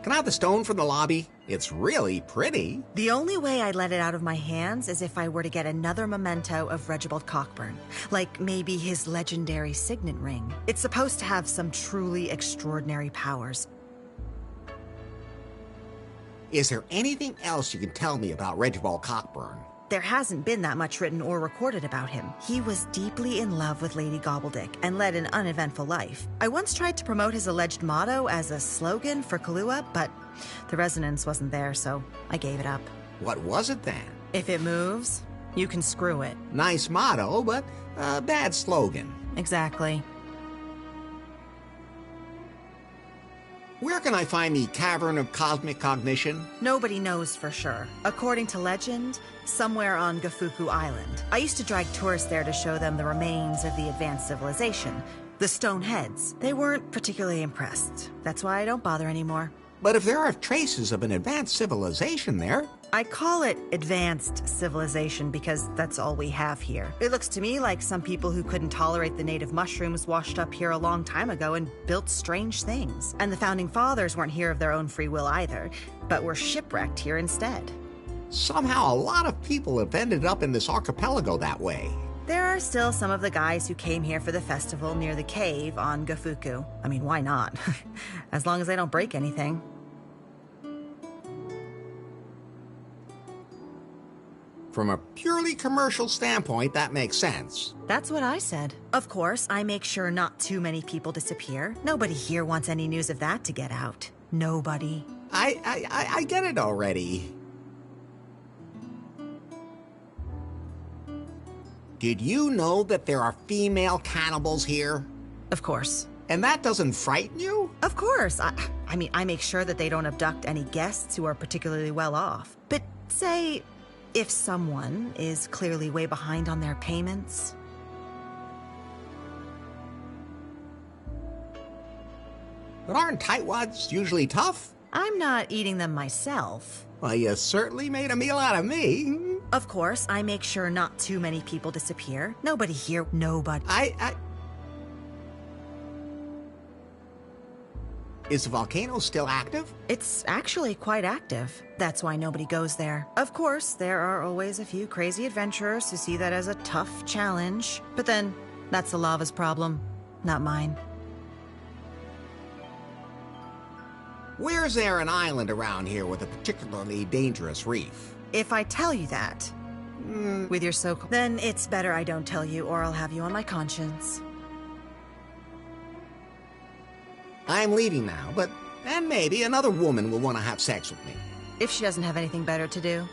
Can I have the stone from the lobby? It's really pretty.
The only way I'd let it out of my hands is if I were to get another memento of Regibald Cockburn. Like maybe his legendary signet ring. It's supposed to have some truly extraordinary powers.
Is there anything else you can tell me about Regibald Cockburn?
There hasn't been that much written or recorded about him. He was deeply in love with Lady Gobbledick and led an uneventful life. I once tried to promote his alleged motto as a slogan for Kahlua, but the resonance wasn't there, so I gave it up.
What was it then?
If it moves, you can screw it.
Nice motto, but a bad slogan.
Exactly.
Where can I find the Cavern of Cosmic Cognition?
Nobody knows for sure. According to legend, somewhere on Gafuku Island. I used to drag tourists there to show them the remains of the advanced civilization, the stone heads. They weren't particularly impressed. That's why I don't bother anymore.
But if there are traces of an advanced civilization there...
I call it advanced civilization because that's all we have here. It looks to me like some people who couldn't tolerate the native mushrooms washed up here a long time ago and built strange things. And the founding fathers weren't here of their own free will either, but were shipwrecked here instead.
Somehow a lot of people have ended up in this archipelago that way.
There are still some of the guys who came here for the festival near the cave on Gafuku. I mean, why not? As long as they don't break anything.
From a purely commercial standpoint, that makes sense.
That's what I said. Of course, I make sure not too many people disappear. Nobody here wants any news of that to get out. Nobody.
I get it already. Did you know that there are female cannibals here?
Of course.
And that doesn't frighten you?
Of course. I mean, I make sure that they don't abduct any guests who are particularly well off. But say, if someone is clearly way behind on their payments.
But aren't tightwads usually tough?
I'm not eating them myself.
Well, you certainly made a meal out of me.
Of course, I make sure not too many people disappear. Nobody here, nobody.
Is the volcano still active?
It's actually quite active. That's why nobody goes there. Of course, there are always a few crazy adventurers who see that as a tough challenge. But then, that's the lava's problem, not mine.
Where's there an island around here with a particularly dangerous reef?
If I tell you that, with your so-called... Then it's better I don't tell you, or I'll have you on my conscience.
I'm leaving now, but then maybe another woman will want to have sex with me.
If she doesn't have anything better to do.